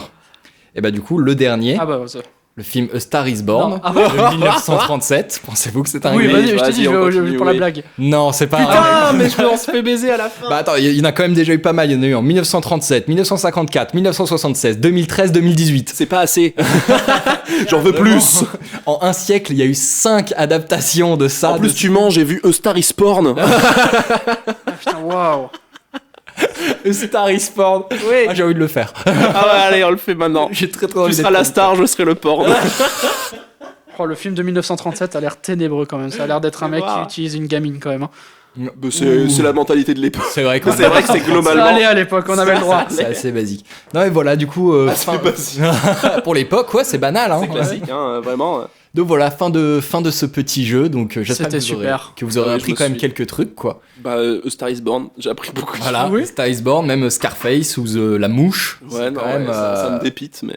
Et bah du coup, le dernier, Ah bah ça. le film A Star Is Born Non. Ah de 1937. Pensez-vous que c'est un Oui, remake? vas-y, je t'ai dit, je on vais continue, pour la oui. blague. Non, c'est pas un Putain, remake. mais je m'en se fait baiser à la fin. Bah attends, il y en a quand même déjà eu pas mal. Il y en a eu en 1937, 1954, 1976, 2013, 2018. C'est pas assez. J'en veux plus. En un siècle, il y a eu 5 adaptations de ça. En plus, tu mens, j'ai vu A Star Is Porn. Ah putain, waouh. A Star Is Born. Oui. Ah, j'ai envie de le faire. Ah ouais, allez, on le fait maintenant. J'ai très très Tu envie seras d'être la star, je serai le porn. Oh, le film de 1937 a l'air ténébreux quand même. Ça a l'air d'être un mec qui utilise une gamine quand même. Hein. Bah, c'est la mentalité de l'époque. C'est vrai que C'est vrai que c'est Ça globalement. allait à l'époque, on avait le droit. c'est assez basique. Non mais voilà, du coup, c'est basique. pour l'époque, ouais, c'est banal. Hein. C'est classique, hein, vraiment. Donc voilà, fin de ce petit jeu. Donc j'espère C'était que vous aurez, super. que vous aurez Ouais, appris je me quand même suis- quelques trucs, quoi. Bah, A Star Is Born, j'ai appris beaucoup de Voilà, Oui. Star Is Born, même Scarface ou La Mouche. Ouais, c'est non, quand même, ouais, ça me dépite, mais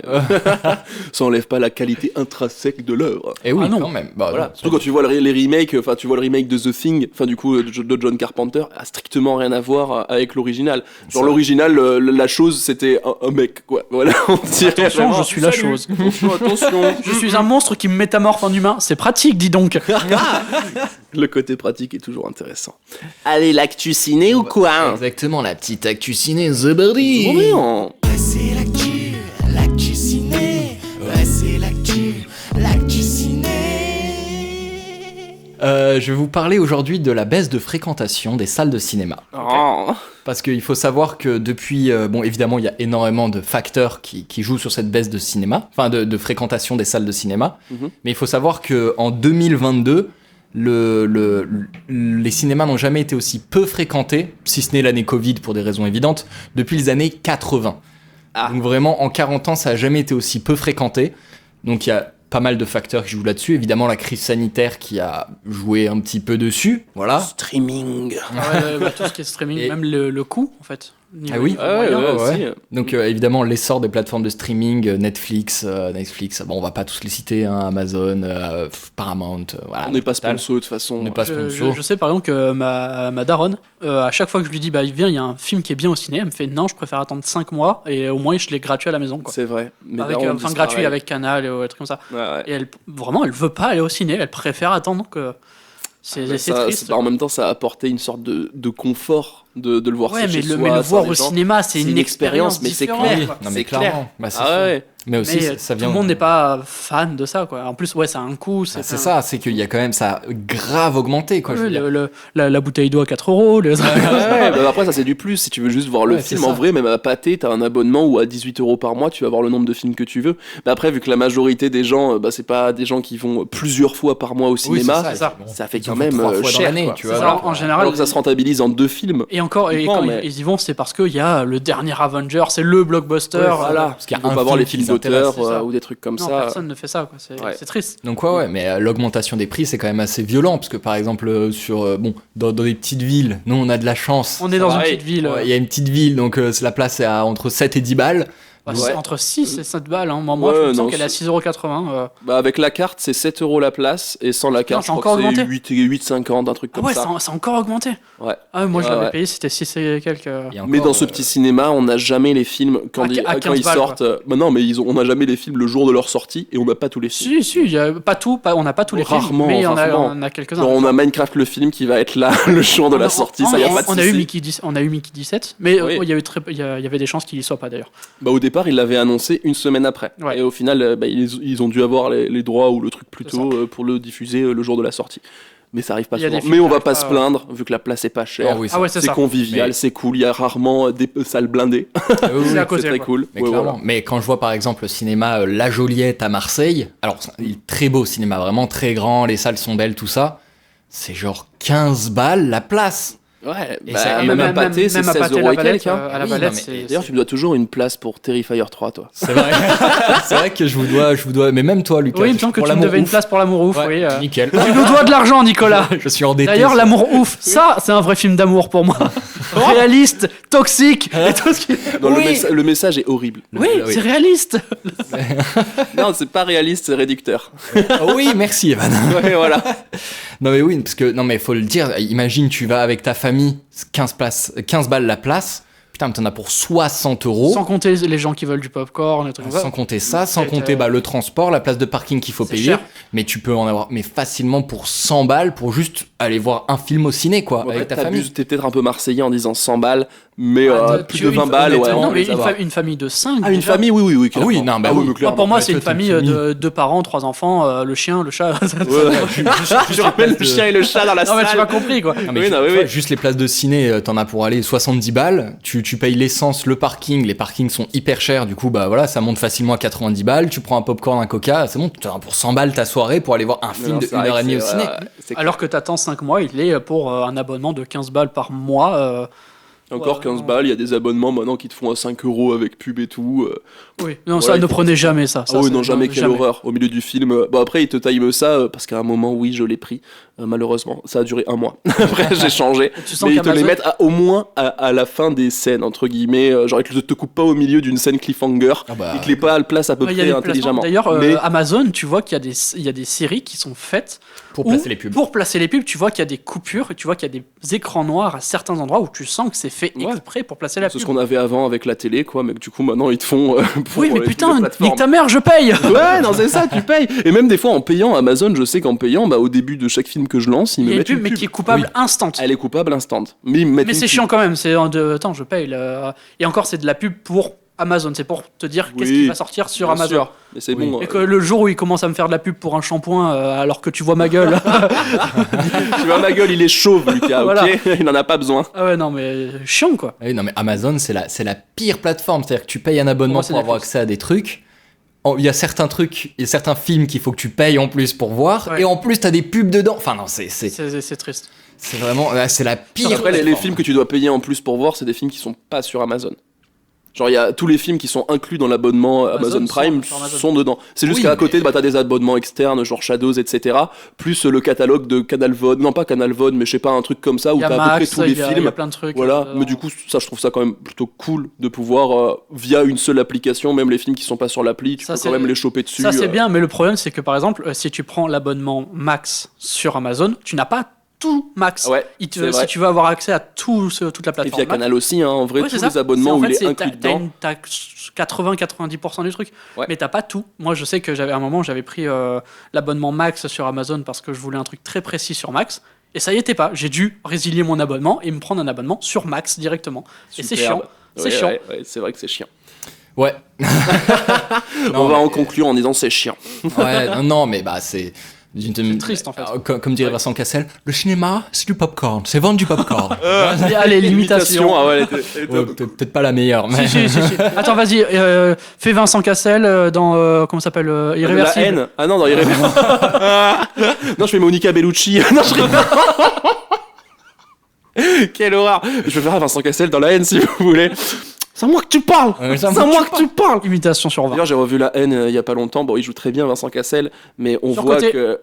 ça enlève pas la qualité intrinsèque de l'œuvre. Et oui, Ah non. quand même. Bah, Voilà. non, Surtout quand tu vois les remakes, enfin tu vois le remake de The Thing, enfin du coup de John Carpenter, a strictement rien à voir avec l'original. Genre Ça. l'original, la chose c'était un mec, quoi. Voilà, on dirait Attention, vraiment, je suis la salut. chose. Attention, attention. Je suis un monstre qui me métamorphe en humain. C'est pratique, dis donc. Le côté pratique est toujours intéressant. Allez, l'actu ciné ou quoi hein Exactement, la petite actu ciné The Birdie. Trop bien. Ouais, c'est l'actu ciné. Ouais, c'est l'actu ciné. Je vais vous parler aujourd'hui de la baisse de fréquentation des salles de cinéma. Oh. Parce qu'il faut savoir que depuis, bon évidemment il y a énormément de facteurs qui jouent sur cette baisse de cinéma, enfin de fréquentation des salles de cinéma, mais il faut savoir qu'en 2022, les cinémas n'ont jamais été aussi peu fréquentés, si ce n'est l'année Covid pour des raisons évidentes, depuis les années 80. Donc vraiment en 40 ans ça n'a jamais été aussi peu fréquenté, donc il y a pas mal de facteurs qui jouent là-dessus, évidemment la crise sanitaire qui a joué un petit peu dessus, voilà. Streaming. Tout ce qui est streaming, Et- même le coût en fait. Ah oui. Ouais. Donc évidemment l'essor des plateformes de streaming, Netflix, bon on va pas tous les citer, hein, Amazon, Paramount, voilà. On n'est pas Total. sponsor de toute façon. On n'est pas sponsor. Je sais par exemple que ma daronne, à chaque fois que je lui dis bah viens, il y a un film qui est bien au ciné, elle me fait non, je préfère attendre 5 mois et au moins je l'ai gratuit à la maison quoi. C'est vrai. Mais Avec, là, on enfin dit gratuit pareil. avec Canal et des trucs comme ça. Ouais. Et elle veut pas aller au ciné, elle préfère attendre que c'est triste. En même temps, ça a apporté une sorte de confort de le voir Ouais, chez mais soi, le voir sans au les gens. cinéma, c'est une expérience mais c'est différente, clair. quoi. Non mais C'est clairement, bah, c'est Ah sûr. ouais. Mais aussi Mais ça tout vient. le monde n'est pas fan de ça quoi. En plus ouais, ça a un coût. Ah, c'est ça, c'est qu'il y a quand même ça a grave augmenté quoi. je veux Ouais, dire. la bouteille d'eau à 4 €. Ouais, bah après ça c'est du plus, si tu veux juste voir le Ouais, film c'est en ça. vrai, même à Pathé t'as un abonnement où à 18 € par mois tu vas voir le nombre de films que tu veux. Mais après vu que la majorité des gens, c'est pas des gens qui vont plusieurs fois par mois au Oui, cinéma, c'est ça. ça fait Ils quand en même font 3 fois dans cher l'année, quoi. tu C'est vois. ça, voilà. en général. Alors que ça se rentabilise en 2 films. Et encore, Non, quand mais- ils y vont, c'est parce qu'il y a le dernier Avenger, c'est le blockbuster. Ouais, voilà, parce qu'il y a ils vont un pas voir film les qui films les intéresse, d'auteur c'est ça. ou des trucs comme Non, ça. personne ne fait ça, quoi. Ouais. C'est triste. Donc ouais, mais l'augmentation des prix c'est quand même assez violent parce que par exemple sur dans des petites villes, nous on a de la chance. On est dans une va, petite ville. Ouais, il y a une petite ville donc la place est à entre 7 et 10 balles. Ouais. Entre 6 et 7 balles. Hein. Moi, Ouais, je me non, sens qu'elle est à c'est- 6,80 €. Bah avec la carte c'est 7 € la place et sans la carte c'est je crois encore que c'est augmenté. 8,50 un truc Ah comme ouais, ça. c'est encore augmenté. Ouais. Ah, moi, je Ouais, l'avais ouais. payé, c'était 6 et quelques. Et encore, Mais dans ce petit cinéma, on n'a jamais les films quand, À quand 15 ils balles, sortent. Bah non, mais on n'a jamais les films le jour de leur sortie et on n'a pas tous les films. Si, il y a pas tout, on n'a pas tous les Rarement, films, mais rarement. on a quelques-uns. Genre on a Minecraft le film qui va être là le jour de la sortie, ça y a pas de on a eu souci. on a eu Mickey 17, mais Oui. il y avait des chances qu'il y soit pas d'ailleurs. Bah au départ, ils l'avaient annoncé une semaine après. Ouais. Et au final, ils ont dû avoir les droits ou le truc plus C'est tôt pour le diffuser le jour de la sortie. Mais ça arrive pas Il y a souvent. des films Mais on qui va arrivent pas pas, se plaindre vu que la place est pas chère. Ah oui, Ah ouais, c'est C'est ça. convivial, Mais- c'est cool. Il y a rarement des salles blindées. C'est à côté, c'est très quoi. cool. Mais Ouais, clairement. voilà. Mais quand je vois par exemple le cinéma La Joliette à Marseille, alors c'est un très beau cinéma, vraiment très grand, les salles sont belles, tout ça, c'est genre 15 balles la place. Ouais, Et bah, ça- et même à même- Pathé, c'est même à 16 Pathé, € la et Valette, quelques. hein. à la Oui, Valette, non, mais c'est- D'ailleurs, tu me dois toujours une place pour Terrifier 3, toi. C'est vrai. C'est vrai que je vous dois, mais même toi Lucas. Oui, il me semble que pour tu me l'amour devais une ouf. place pour l'amour ouf. Ouais, Oui, nickel. Tu nous dois de l'argent, Nicolas. Je suis endetté. D'ailleurs, ça. l'amour ouf, ça, c'est un vrai film d'amour pour moi. Réaliste, toxique, et tout ce qui. Non, Oui, le message est horrible. oui, Oui. c'est réaliste. Non, c'est pas réaliste, c'est réducteur. Oh oui, merci Evan. Ouais, voilà. Non mais oui, parce que non mais faut le dire, imagine tu vas avec ta famille, 15 balles la place. Putain, mais t'en as pour 60 €. Sans compter les gens qui veulent du popcorn, et tout comme ça. Sans compter ça, sans Et compter le transport, la place de parking qu'il faut C'est payer. cher. Mais tu peux en avoir mais facilement pour 100 balles pour juste aller voir un film au ciné, quoi, Ouais, avec ta famille. t'abuses, t'es peut-être un peu marseillais en disant 100 balles, mais plus de 20 une- balles, ouais. honnêtement, on Non, mais les a voir. une famille de 5. Ah, une famille, oui, Ah oui, clairement. non, bah Ah oui. mais clairement. Pour moi, Ouais, c'est toi, une t'es une famille famille. de 2 parents, 3 enfants, le chien, le chat. Je rappelle le chien et le chat dans la Non, mais tu m'as salle. compris, quoi. Non, mais Oui, ju- non, oui, tu vois, oui. juste les places de ciné, t'en as pour aller 70 balles. Tu payes l'essence, le parking. Les parkings sont hyper chers. Du coup, bah voilà, ça monte facilement à 90 balles. Tu prends un popcorn, un coca, c'est bon. Tu as pour 100 balles ta soirée pour aller voir un film Non, de c'est vrai 1h30 que au c'est- ciné. ouais, c'est Alors que t'attends 5 mois, il est pour un abonnement de 15 balles par mois. Encore Ouais, 15 non. balles, il y a des abonnements maintenant qui te font à 5 € avec pub et tout. Oui, non, Ouais, ça, il ne faut- prenez jamais ça. Ah oui, ça, non, jamais, non, quelle horreur. Au milieu du film. Bon, après, ils te time ça parce qu'à un moment, oui, je l'ai pris. Malheureusement, ça a duré un mois. Après, j'ai changé. Tu sens Mais ils te les qu'Amazon- mettent au moins à la fin des scènes, entre guillemets. Genre, ils te coupent pas au milieu d'une scène cliffhanger. Ah bah, Ils te les pas à la place à peu Ouais, il y a près des intelligemment. placements. D'ailleurs, Mais Amazon, tu vois qu'il y a des séries qui sont faites pour où, placer les pubs. Pour placer les pubs, tu vois qu'il y a des coupures, et tu vois qu'il y a des écrans noirs à certains endroits où tu sens que c'est fait Ouais. exprès pour placer la c'est pub. ce qu'on avait avant avec la télé, quoi. Mais que du coup, maintenant, ils te font pour Oui, mais les putain, plateformes. nique ta mère, je paye. Ouais, non, c'est ça, tu payes. Et même des fois, en payant, Amazon, je sais qu'en payant, bah, au début de chaque film que je lance, ils Il me y a une mettent pub, une mais pub. qui est coupable Oui. instant. Elle est coupable instant. Mais ils me mettent Mais une c'est pub. chiant quand même. C'est attends, je paye. Et encore, c'est de la pub pour Amazon. C'est pour te dire qu'est-ce Oui, qui va sortir sur bien Amazon. sûr. Mais c'est Oui. bon. Et que le jour où il commence à me faire de la pub pour un shampoing alors que tu vois ma gueule. Tu vois, ma gueule, il est chauve, Lucas, Voilà. ok. Il n'en a pas besoin. Ah ouais, non, mais chiant quoi. Oui, non mais Amazon c'est la pire plateforme, c'est-à-dire que tu payes un abonnement Pour moi, c'est pour avoir Netflix. accès à des trucs. Il y a certains trucs, il y a certains films qu'il faut que tu payes en plus pour voir, Ouais. et en plus t'as des pubs dedans. Enfin non, c'est C'est triste. vraiment, c'est la pire. Après, les plateforme. films que tu dois payer en plus pour voir, c'est des films qui sont pas sur Amazon. Genre, il y a tous les films qui sont inclus dans l'abonnement Amazon sont Prime sur Amazon. sont dedans. C'est juste Oui, qu'à mais- côté, bah, t'as des abonnements externes, genre Shadows, etc. Plus le catalogue de Canal Vod. Non, pas Canal Vod, mais je sais pas, un truc comme ça où Il y a t'as à peu près Max, tous les il y a films. plein de trucs. Voilà, mais du coup, ça, je trouve ça quand même plutôt cool de pouvoir, via une seule application, même les films qui sont pas sur l'appli, tu Ça, peux c'est- quand même les choper dessus. Ça c'est bien, mais le problème c'est que par exemple, si tu prends l'abonnement Max sur Amazon, tu n'as pas tout Max. Ouais, Si c'est vrai. tu veux avoir accès à toute la Et puis plateforme. il y a Canal aussi, hein, en vrai, Ouais, tous c'est ça. les abonnements En où fait, il est c'est- inclus dedans. T'as 80-90% du truc, Ouais. mais t'as pas tout. Moi, je sais que à un moment, j'avais pris l'abonnement Max sur Amazon parce que je voulais un truc très précis sur Max, et ça y était pas. J'ai dû résilier mon abonnement et me prendre un abonnement sur Max directement. Et c'est Superbe. chiant. C'est Ouais, chiant. ouais, c'est vrai que c'est chiant. Ouais. On va en conclure en disant c'est chiant. Ouais, non, mais bah c'est. C'est triste, en fait. Comme dirait Vincent Cassel, le cinéma, c'est du popcorn, c'est vendre du popcorn. Allez, l'imitation. Ah ouais, elle était Ouais, peut-être pas la meilleure, mais. Si. Attends, vas-y, fais Vincent Cassel dans comment ça s'appelle La Irréversible. haine. Ah non, dans Irréversible. Non, je fais Monica Bellucci. Non, je rigole. Quelle horreur. Je vais faire Vincent Cassel dans La haine si vous voulez. C'est à moi que tu parles. C'est à moi que tu parles. Imitation sur 20. D'ailleurs, j'ai revu La haine il y a pas longtemps. Bon, il joue très bien Vincent Cassel, mais on Sur voit côté. que.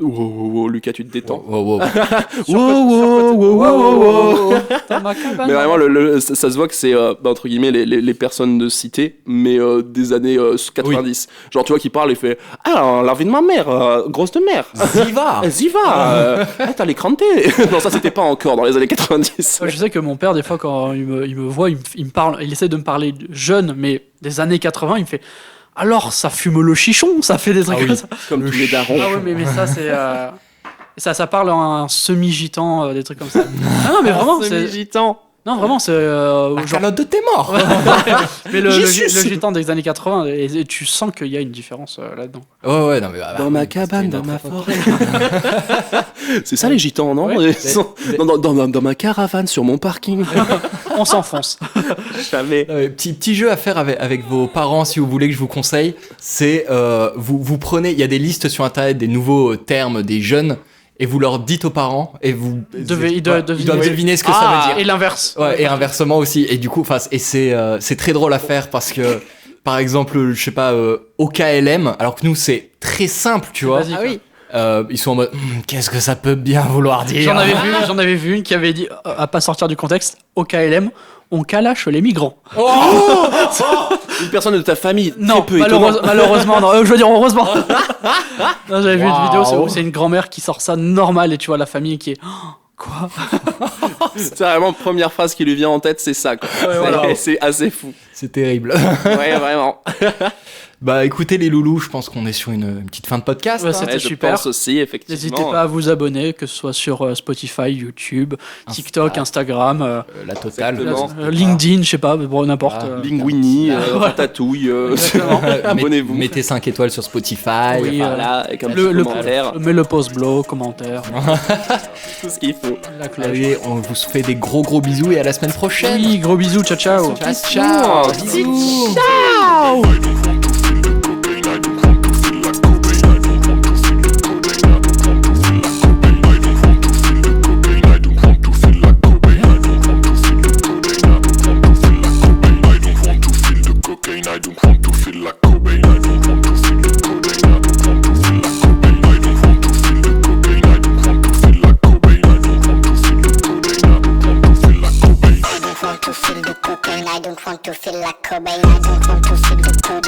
Oh, Lucas, tu te détends. Wow. Dans ma cabane. Mais vraiment, ça se voit que c'est, entre guillemets, les personnes de cité, mais des années 90. Genre, tu vois, qui parle et fait « Ah, la vie de ma mère, grosse de mère. Ziva. Ziva, t'as l'écran de télé. » Non, ça, c'était pas encore dans les années 90. Je sais que mon père, des fois, quand il me voit, il me parle, il essaie de me parler jeune, mais des années 80, il me fait alors ça fume le chichon, ça fait des trucs comme ça. Comme tous les darons. Ah ouais, mais ça c'est ça parle en semi-gitan, des trucs comme ça. Ah non, mais vraiment, c'est Semi-gitan. non vraiment c'est La genre calotte de tes morts. mais le Jesus. gitan des années 80 et tu sens qu'il y a une différence là-dedans. Ouais, non mais. Dans ma cabane, dans ma forêt. C'est ça les gitans, non? Ouais. Ils sont- dans ma caravane sur mon parking. On s'enfonce. Jamais. Petit jeu à faire avec vos parents si vous voulez que je vous conseille, c'est vous prenez, il y a des listes sur internet des nouveaux termes des jeunes et vous leur dites aux parents et Ils doivent deviner ce que ça veut dire. Et l'inverse. Ouais, et inversement aussi. Et du coup, c'est très drôle à faire parce que, par exemple, je sais pas, OKLM, alors que nous c'est très simple, tu vois. Basique, Ils sont en mode qu'est-ce que ça peut bien vouloir dire. J'en avais vu une qui avait dit, à pas sortir du contexte, au KLM, on calache les migrants. Une personne de ta famille, Non, très peu étonnant. malheureusement, non, je veux dire heureusement. Non, j'avais vu une Wow. vidéo où c'est une grand-mère qui sort ça normal et tu vois la famille qui est quoi. C'est vraiment la première phrase qui lui vient en tête, c'est ça. Quoi. voilà. C'est assez fou. C'est terrible. Ouais, vraiment. Bah écoutez les loulous, je pense qu'on est sur une petite fin de podcast. Ouais, hein. c'était je super. pense aussi, effectivement. N'hésitez pas à vous abonner, que ce soit sur Spotify, YouTube, TikTok, Instagram, La totale. Exactement. LinkedIn, je sais pas, mais bon, n'importe. Ah, Linguini, Ratatouille, abonnez-vous. Mettez 5 étoiles sur Spotify. Oui, Voilà, avec un le, petit le, commentaire, mais le post-blow, commentaire, tout ce qu'il faut. la cloche. Allez, on vous fait des gros bisous et à la semaine prochaine. Oui, gros bisous, ciao ciao. Ciao. Bisous. I don't want to feel like Cobain. I don't want to feel the codeine. I don't want to feel like Cobain. I don't want to feel the codeine. I don't want to feel like Cobain. I don't want to feel the codeine. I don't want to feel like Cobain. I don't want to feel the cocaine. I don't want to feel like Cobain. I don't want to feel the codeine.